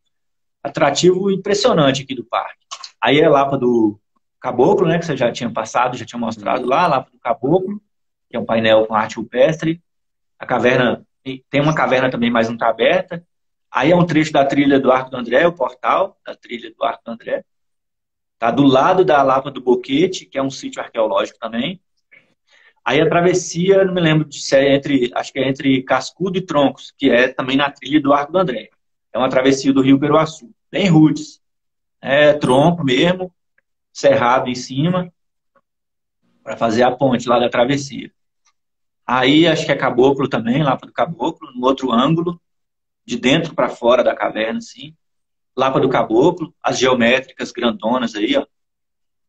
atrativo impressionante aqui do parque. Aí é a Lapa do Caboclo, né? Que você já tinha passado, já tinha mostrado Sim. lá, a Lapa do Caboclo, que é um painel com arte rupestre. A caverna tem uma caverna também, mas não está aberta. Aí é um trecho da trilha do Arco do André, o portal da trilha do Arco do André. Está do lado da Lapa do Boquete, que é um sítio arqueológico também. Aí a travessia, não me lembro se é entre, acho que é entre Cascudo e Troncos, que é também na trilha do Arco do André. É uma travessia do Rio Peruaçu, bem roots. É tronco mesmo, cerrado em cima, para fazer a ponte lá da travessia. Aí acho que é Caboclo também, Lapa do Caboclo, no outro ângulo, de dentro para fora da caverna, assim. Lapa do Caboclo, as geométricas grandonas aí, ó.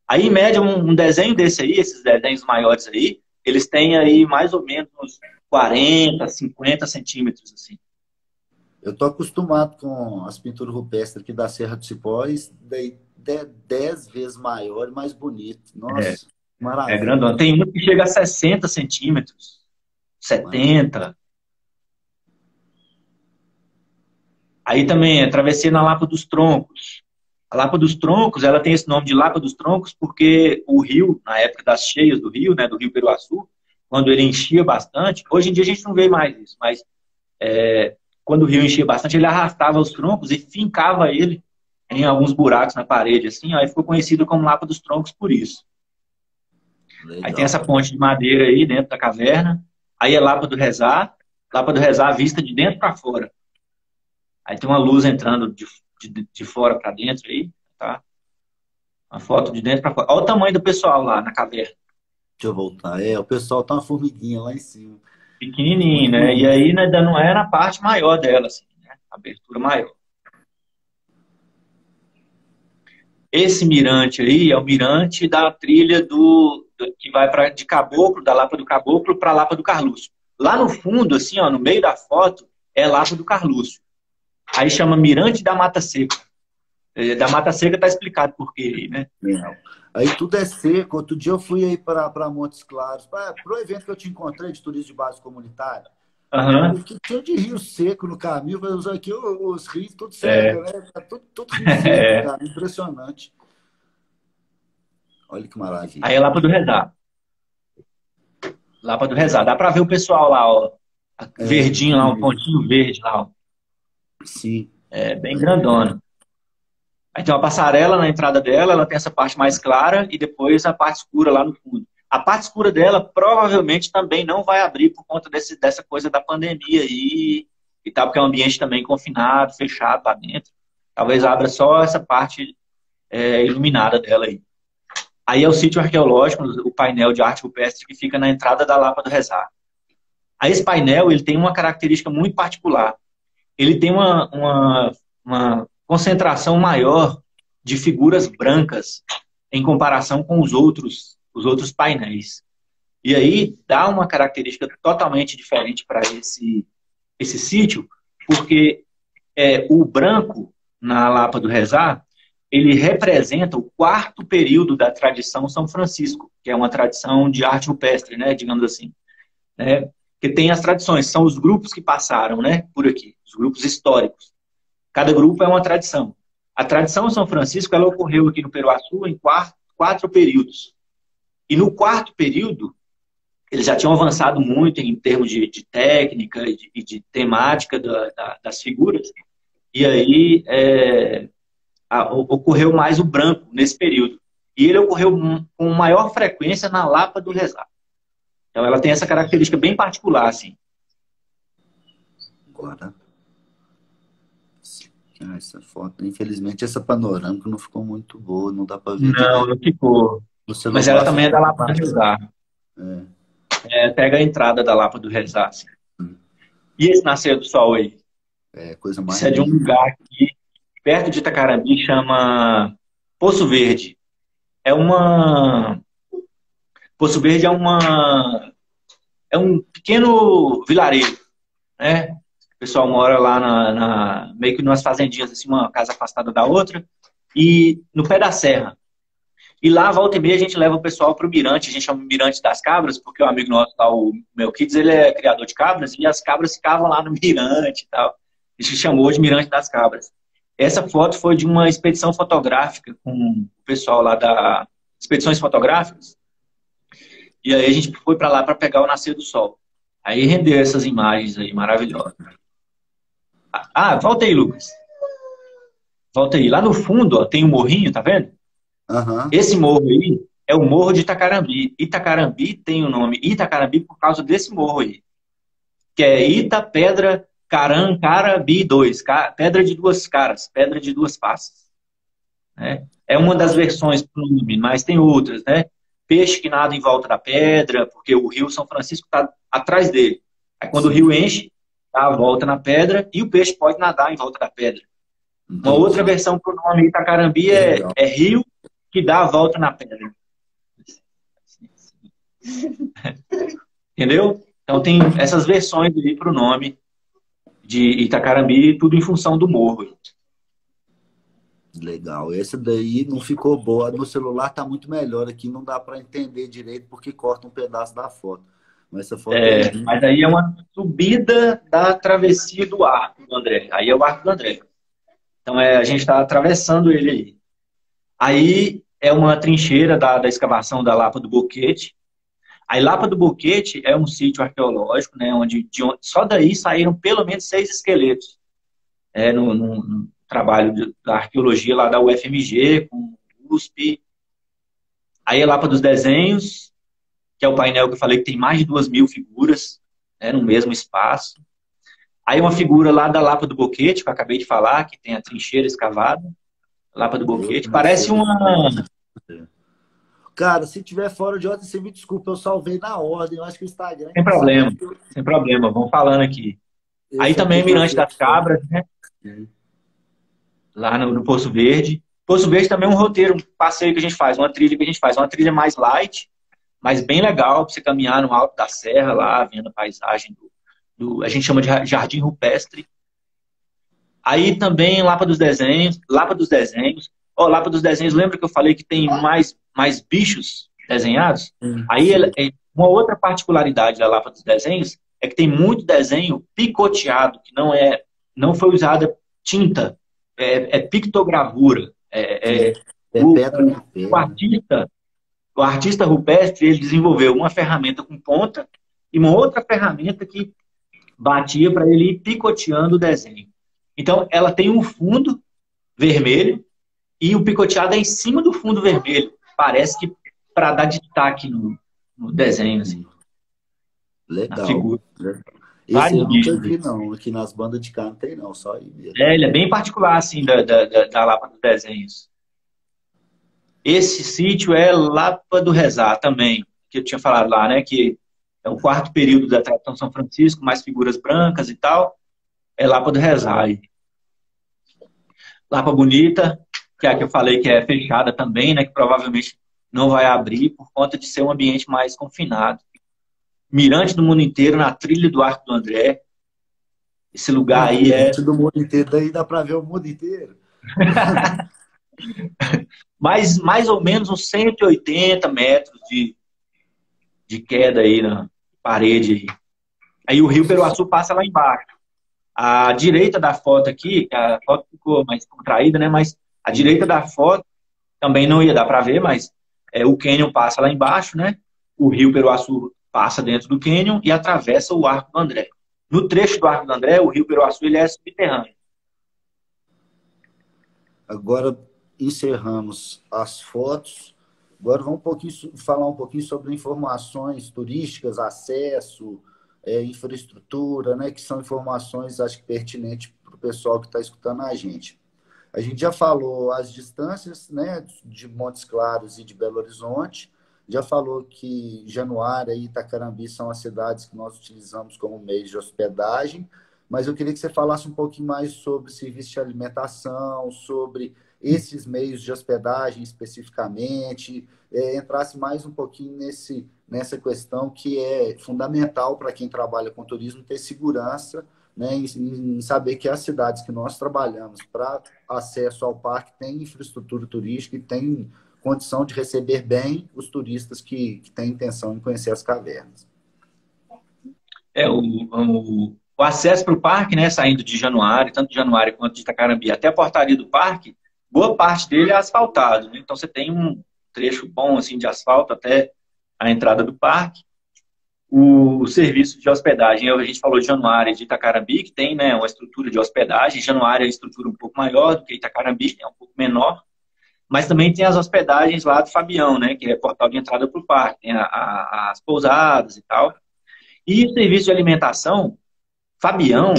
Aí, em média, um desenho desse aí, esses desenhos maiores aí, eles têm aí mais ou menos uns 40, 50 centímetros, assim. Eu tô acostumado com as pinturas rupestres aqui da Serra do Cipó, e daí 10 vezes maior e mais bonito. É, Nossa, é maravilha. grandona. Tem uma que chega a 60 centímetros, Maravilha. 70. Aí também é travessia na Lapa dos Troncos. A Lapa dos Troncos, ela tem esse nome de Lapa dos Troncos porque o rio, na época das cheias do rio, né, do Rio Peruaçu, quando ele enchia bastante, hoje em dia a gente não vê mais isso, mas quando o rio enchia bastante, ele arrastava os troncos e fincava ele em alguns buracos na parede, assim, aí ficou conhecido como Lapa dos Troncos por isso. Aí tem Legal. essa ponte de madeira aí dentro da caverna, aí é Lapa do Rezar vista de dentro para fora. Aí tem uma luz entrando de fora para dentro aí, tá? Uma foto de dentro para fora. Olha o tamanho do pessoal lá na caverna. Deixa eu voltar. O pessoal tá uma formiguinha lá em cima. Pequenininho, Muito né? E bonito. aí ainda não é na parte maior dela, assim, né? Abertura maior. Esse mirante aí é o mirante da trilha que vai de Caboclo, da Lapa do Caboclo para Lapa do Carluço. Lá no fundo, assim, ó, no meio da foto, é Lapa do Carluço. Aí chama Mirante da Mata Seca. Da Mata Seca tá explicado por quê aí, né? Não. Aí tudo é seco. Outro dia eu fui aí para Montes Claros, para o evento que eu te encontrei de turismo de base comunitária. Aham. Eu fiquei cheio de rio seco no caminho. Mas aqui os rios tudo É, cega, né? Tá tudo rio seco, é. cara. Impressionante. Olha que Aí maravilha. é Lapa do Rezar. Lapa do Rezar. Dá pra ver o pessoal lá, ó. Verdinho lá, um Pequenininho. pontinho verde lá, ó. Sim. É bem grandona. Aí tem uma passarela na entrada dela, ela tem essa parte mais clara e depois a parte escura lá no fundo. A parte escura dela provavelmente também não vai abrir por conta dessa coisa da pandemia aí e tal, porque é um ambiente também confinado, fechado lá dentro. Talvez abra só essa parte iluminada dela aí. Aí é o sítio arqueológico, o painel de arte rupestre que fica na entrada da Lapa do Rezar. Aí esse painel ele tem uma característica muito particular. Ele tem uma concentração maior de figuras brancas em comparação com os outros painéis. E aí dá uma característica totalmente diferente para esse sítio, porque o branco na Lapa do Rezar, ele representa o quarto período da tradição São Francisco, que é uma tradição de arte rupestre, né, digamos assim, né, que tem as tradições, são os grupos que passaram, né, por aqui, os grupos históricos. Cada grupo é uma tradição. A tradição São Francisco, ela ocorreu aqui no Peruaçu em quatro períodos. E no quarto período, eles já tinham avançado muito em termos de técnica e de temática das figuras. E aí ocorreu mais o branco nesse período. E ele ocorreu com maior frequência na Lapa do Rezá. Então ela tem essa característica bem particular, assim. Agora, essa foto, infelizmente essa panorâmica não ficou muito boa, não dá para ver Não, direito. não ficou. No Mas ela celular também é da ficou Lapa do mais. Rezá. Pega a entrada da Lapa do Rezá, assim. E esse nascer do sol aí? Coisa mais Isso é de um linda. lugar aqui, perto de Itacarambi, chama Poço Verde. Poço Verde é um pequeno vilarejo, né? O pessoal mora lá meio que umas fazendinhas, assim, uma casa afastada da outra, e no pé da serra. E lá, volta e meia, a gente leva o pessoal para o Mirante, a gente chama Mirante das Cabras, porque o amigo nosso lá, o Melquides, ele é criador de cabras, e as cabras ficavam lá no Mirante e tal. A gente chamou de Mirante das Cabras. Essa foto foi de uma expedição fotográfica com o pessoal lá da Expedições Fotográficas, e aí a gente foi para lá para pegar o nascer do sol. Aí rendeu essas imagens aí, maravilhosas. Volta aí, Lucas. Volta aí. Lá no fundo, ó, tem um morrinho, tá vendo? Aham. Esse morro aí é o Morro de Itacarambi. Itacarambi tem o nome Itacarambi por causa desse morro aí. Que é Ita, Pedra, Caram, Carabi 2. Pedra de duas caras, pedra de duas faces. Né? É uma das versões do nome, mas tem outras, né? Peixe que nada em volta da pedra, porque o rio São Francisco está atrás dele. Aí quando o rio enche, dá a volta na pedra e o peixe pode nadar em volta da pedra. Uma outra versão para o nome Itacarambi é rio que dá a volta na pedra. Entendeu? Então tem essas versões aí para o nome de Itacarambi, tudo em função do morro. Legal. Esse daí não ficou boa. No celular tá muito melhor aqui, não dá para entender direito porque corta um pedaço da foto. Mas essa foto Mas aí é uma subida da travessia do Arco do André. Aí é o Arco do André. Então a gente está atravessando ele aí. Aí é uma trincheira da escavação da Lapa do Boquete. Aí Lapa do Boquete é um sítio arqueológico, né, onde só daí saíram pelo menos 6 esqueletos. No trabalho da arqueologia lá da UFMG, com o USP. Aí a Lapa dos Desenhos, que é o painel que eu falei que tem mais de 2.000 figuras, né, no mesmo espaço. Aí uma figura lá da Lapa do Boquete, que eu acabei de falar, que tem a trincheira escavada. Lapa do Boquete. Parece uma... Cara, se tiver fora de ordem, você me desculpa, eu salvei na ordem. Eu acho que o Instagram... Sem problema, sem problema. Vamos falando aqui. Aí também Mirante das Cabras, né? Lá no Poço Verde. Poço Verde também é um roteiro, um passeio que a gente faz, uma trilha que a gente faz. Uma trilha mais light, mas bem legal para você caminhar no alto da serra lá, vendo a paisagem a gente chama de Jardim Rupestre. Aí também Lapa dos Desenhos. Lapa dos Desenhos, lembra que eu falei que tem mais bichos desenhados? Aí uma outra particularidade da Lapa dos Desenhos é que tem muito desenho picoteado, que não foi usada tinta, é pictogravura. O artista rupestre, ele desenvolveu uma ferramenta com ponta e uma outra ferramenta que batia para ele ir picoteando o desenho. Então, ela tem um fundo vermelho e o picoteado é em cima do fundo vermelho. Parece que para dar destaque no desenho, assim. Legal. Na figura. Esse eu nunca vi, não. Aqui nas bandas de cá não tem, não. Só aí mesmo. Ele é bem particular, assim, da Lapa dos Desenhos. Esse sítio é Lapa do Rezá também, que eu tinha falado lá, né? Que é o 4º período da tradição São Francisco, mais figuras brancas e tal. É Lapa do Rezá. Lapa Bonita, que é a que eu falei que é fechada também, né? Que provavelmente não vai abrir por conta de ser um ambiente mais confinado. Mirante do Mundo Inteiro, na trilha do Arco do André. Esse lugar aí Mirante do Mundo Inteiro, daí dá para ver o mundo inteiro. Mais ou menos uns 180 metros de queda aí na parede. Aí o rio Peruaçu passa lá embaixo. À direita da foto aqui, a foto ficou mais contraída, né? Mas à direita da foto, também não ia dar para ver, mas o cânion passa lá embaixo, né? O rio Peruaçu passa dentro do cânion e atravessa o Arco do André. No trecho do Arco do André, o rio Peruaçu ele é subterrâneo. Agora encerramos as fotos. Agora vamos falar um pouquinho sobre informações turísticas, acesso, infraestrutura, né, que são informações, acho que pertinentes para o pessoal que está escutando a gente. A gente já falou as distâncias, né, de Montes Claros e de Belo Horizonte, já falou que Januária e Itacarambi são as cidades que nós utilizamos como meio de hospedagem, mas eu queria que você falasse um pouquinho mais sobre serviço de alimentação, sobre esses meios de hospedagem especificamente, entrasse mais um pouquinho nessa questão que é fundamental para quem trabalha com turismo ter segurança, né, em saber que as cidades que nós trabalhamos para acesso ao parque têm infraestrutura turística e têm condição de receber bem os turistas que têm intenção em conhecer as cavernas. O acesso para o parque, né, saindo de Januário, tanto de Januário quanto de Itacarambi, até a portaria do parque, boa parte dele é asfaltado, né? Então você tem um trecho bom assim de asfalto até a entrada do parque. O serviço de hospedagem, a gente falou de Januário e de Itacarambi, que tem, né, uma estrutura de hospedagem. Januário é uma estrutura um pouco maior do que Itacarambi, é um pouco menor. Mas também tem as hospedagens lá do Fabião, né, que é portal de entrada para o parque. Tem as pousadas e tal. E o serviço de alimentação, Fabião,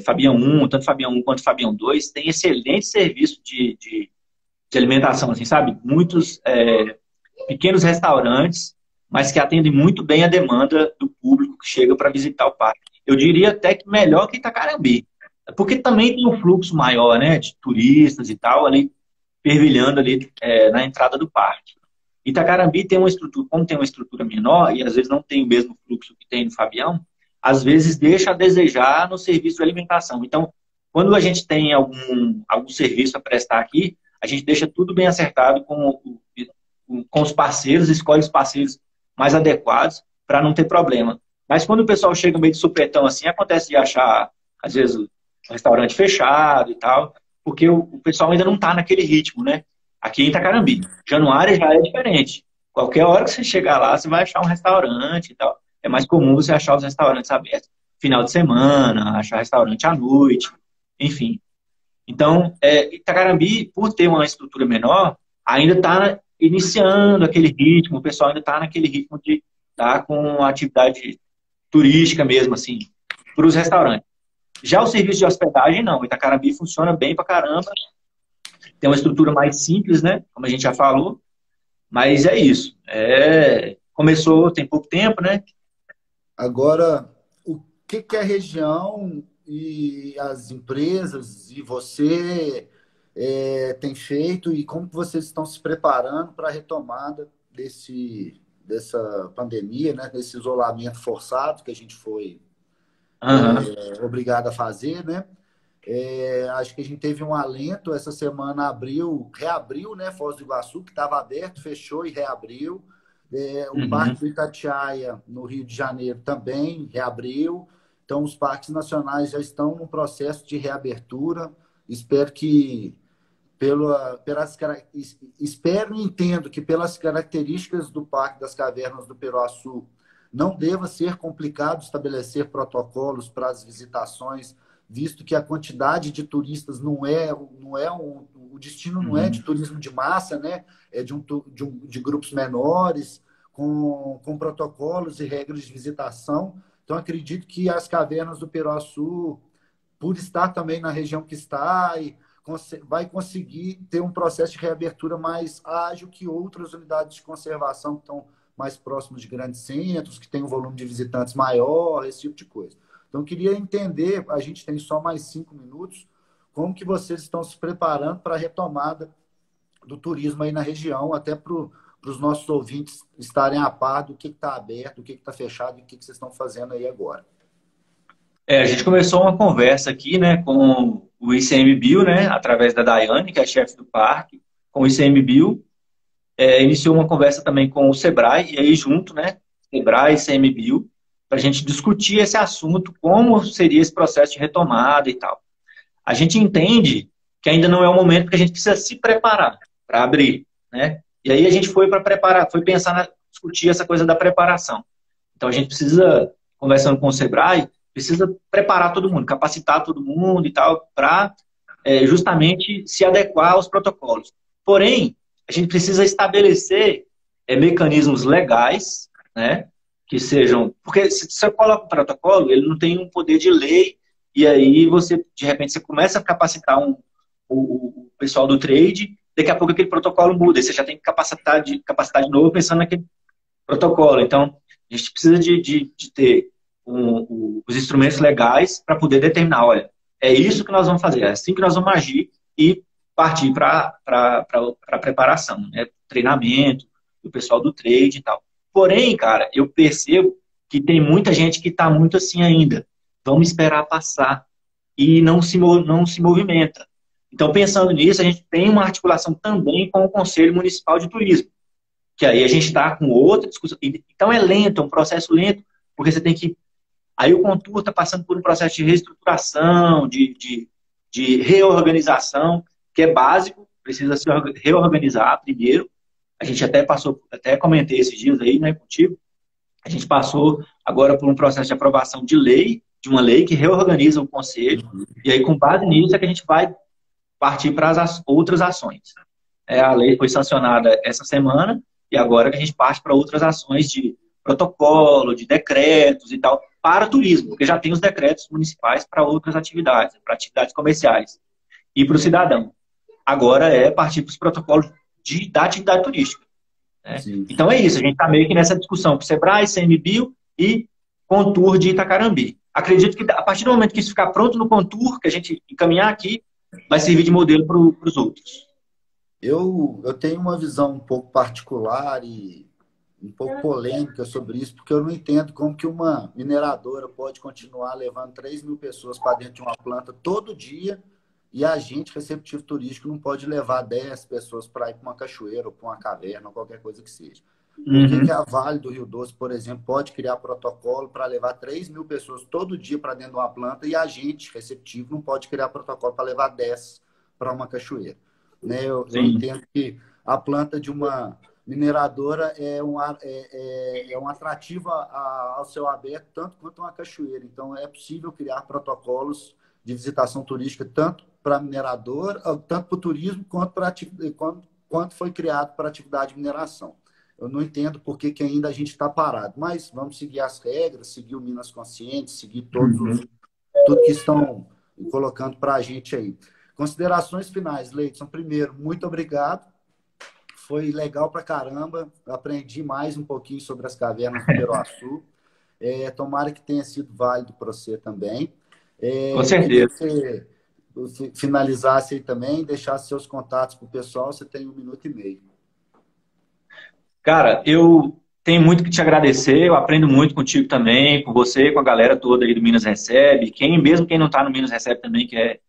Fabião 1, tanto Fabião 1 quanto Fabião 2, tem excelente serviço de alimentação, assim, sabe? Muitos pequenos restaurantes, mas que atendem muito bem a demanda do público que chega para visitar o parque. Eu diria até que melhor que Itacarambi, porque também tem um fluxo maior, né, de turistas e tal, ali, fervilhando ali na entrada do parque. Itacarambi tem uma estrutura, como tem uma estrutura menor, e às vezes não tem o mesmo fluxo que tem no Fabião, às vezes deixa a desejar no serviço de alimentação. Então, quando a gente tem algum serviço a prestar aqui, a gente deixa tudo bem acertado com os parceiros, escolhe os parceiros mais adequados para não ter problema. Mas quando o pessoal chega meio de supetão assim, acontece de achar, às vezes, o restaurante fechado e tal, porque o pessoal ainda não está naquele ritmo, né? Aqui em Itacarambi. Januário já é diferente. Qualquer hora que você chegar lá, você vai achar um restaurante e tal. É mais comum você achar os restaurantes abertos final de semana, achar restaurante à noite, enfim. Então, Itacarambi, por ter uma estrutura menor, ainda está iniciando aquele ritmo, o pessoal ainda está naquele ritmo de estar com atividade turística mesmo, assim, para os restaurantes. Já o serviço de hospedagem, não. Itacarambi funciona bem pra caramba. Tem uma estrutura mais simples, né? Como a gente já falou. Mas é isso. Começou tem pouco tempo, né? Agora, o que a região e as empresas e você tem feito e como vocês estão se preparando para a retomada dessa pandemia, né? Desse isolamento forçado que a gente foi obrigado a fazer, né? Acho que a gente teve um alento essa semana, reabriu, né? Foz do Iguaçu, que estava aberto, fechou e reabriu. O Parque do Itatiaia, no Rio de Janeiro, também reabriu. Então, os parques nacionais já estão num processo de reabertura. Espero que, espero e entendo que, pelas características do Parque das Cavernas do Peruaçu, não deva ser complicado estabelecer protocolos para as visitações, visto que a quantidade de turistas o destino não é de turismo de massa, né? É de grupos menores, com protocolos e regras de visitação. Então, acredito que as cavernas do Peruaçu, por estar também na região que está, vai conseguir ter um processo de reabertura mais ágil que outras unidades de conservação que estão mais próximos de grandes centros, que tem um volume de visitantes maior, esse tipo de coisa. Então, eu queria entender, a gente tem só mais 5 minutos, como que vocês estão se preparando para a retomada do turismo aí na região, até para os nossos ouvintes estarem a par do que está aberto, o que está fechado e o que vocês estão fazendo aí agora. A gente começou uma conversa aqui, né, com o ICMBio, né, através da Daiane, que é a chefe do parque, com o ICMBio. Iniciou uma conversa também com o Sebrae, e aí junto, né, Sebrae e ICMBio, para a gente discutir esse assunto, como seria esse processo de retomada e tal. A gente entende que ainda não é o momento, porque a gente precisa se preparar para abrir, né? E aí a gente foi discutir essa coisa da preparação. Então a gente precisa, conversando com o Sebrae, precisa preparar todo mundo, capacitar todo mundo e tal, para justamente se adequar aos protocolos. Porém, a gente precisa estabelecer mecanismos legais, né, que sejam... Porque se você coloca um protocolo, ele não tem um poder de lei, e aí você, de repente, você começa a capacitar o pessoal do trade, daqui a pouco aquele protocolo muda, e você já tem que capacitar de novo pensando naquele protocolo. Então, a gente precisa de ter os instrumentos legais para poder determinar, olha, é isso que nós vamos fazer, é assim que nós vamos agir e partir para a preparação, né? Treinamento, do pessoal do trade e tal. Porém, cara, eu percebo que tem muita gente que está muito assim ainda. Vamos esperar passar e não se movimenta. Então, pensando nisso, a gente tem uma articulação também com o Conselho Municipal de Turismo, que aí a gente está com outra discussão. Então, é lento, é um processo lento, porque você tem que... Aí o Contur está passando por um processo de reestruturação, de reorganização, que é básico, precisa se reorganizar primeiro. A gente até comentei esses dias aí, né, contigo. A gente passou agora por um processo de aprovação de uma lei que reorganiza o conselho, e aí com base nisso é que a gente vai partir para as outras ações. A lei foi sancionada essa semana, e agora que a gente parte para outras ações de protocolo, de decretos e tal, para turismo, porque já tem os decretos municipais para outras atividades, para atividades comerciais e para o cidadão. Agora é partir para os protocolos da atividade turística. Né? Então é isso, a gente está meio que nessa discussão com o Sebrae, CMBio e Contur de Itacarambi. Acredito que a partir do momento que isso ficar pronto no Contur, que a gente encaminhar aqui, vai servir de modelo para os outros. Eu tenho uma visão um pouco particular e um pouco polêmica sobre isso, porque eu não entendo como que uma mineradora pode continuar levando 3 mil pessoas para dentro de uma planta todo dia e a gente, receptivo turístico, não pode levar 10 pessoas para ir para uma cachoeira ou para uma caverna ou qualquer coisa que seja. Por que a Vale do Rio Doce, por exemplo, pode criar protocolo para levar 3 mil pessoas todo dia para dentro de uma planta e a gente, receptivo, não pode criar protocolo para levar 10 para uma cachoeira? Né? Eu entendo que a planta de uma mineradora é um atrativo ao céu aberto, tanto quanto uma cachoeira. Então, é possível criar protocolos de visitação turística, tanto para minerador, tanto para o turismo, quanto foi criado para atividade de mineração. Eu não entendo por que ainda a gente está parado, mas vamos seguir as regras, seguir o Minas Consciente, seguir tudo que estão colocando para a gente aí. Considerações finais, Leidson. Primeiro, muito obrigado. Foi legal pra caramba. Eu aprendi mais um pouquinho sobre as cavernas do Peruaçu. Tomara que tenha sido válido para você também. Com certeza. Se você finalizasse aí também, deixasse seus contatos para o pessoal, você tem 1 minuto e meio. Cara, eu tenho muito que te agradecer. Eu aprendo muito contigo também, com você, com a galera toda aí do Minas Recebe. Mesmo quem não está no Minas Recebe também, que é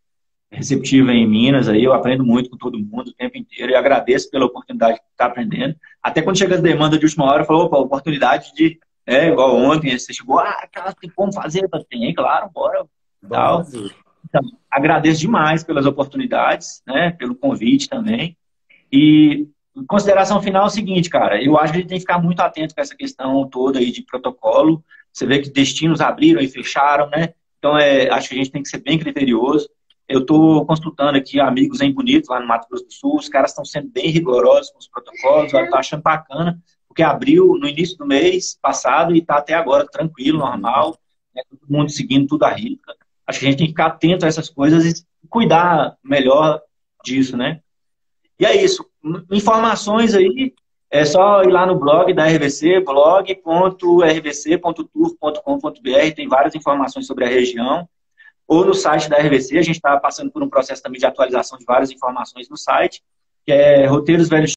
receptiva em Minas, aí eu aprendo muito com todo mundo o tempo inteiro e agradeço pela oportunidade de estar aprendendo. Até quando chega as demandas de última hora, eu falo, opa, oportunidade de... igual ontem, você chegou, cara, tem como fazer? Tem, claro, bora. Tal. Então, agradeço demais pelas oportunidades, né, pelo convite também. E em consideração final é o seguinte, cara, eu acho que a gente tem que ficar muito atento com essa questão toda aí de protocolo. Você vê que destinos abriram e fecharam, né? Então, acho que a gente tem que ser bem criterioso. Eu estou consultando aqui amigos em Bonito, lá no Mato Grosso do Sul. Os caras estão sendo bem rigorosos com os protocolos. Eu estou achando bacana, porque abriu no início do mês passado e está até agora tranquilo, normal. Né, todo mundo seguindo tudo à risca. Acho que a gente tem que ficar atento a essas coisas e cuidar melhor disso, né? E é isso. Informações aí, é só ir lá no blog da RVC, blog.rvc.tour.com.br. Tem várias informações sobre a região. Ou no site da RVC, a gente está passando por um processo também de atualização de várias informações no site, que é Roteiros Velhos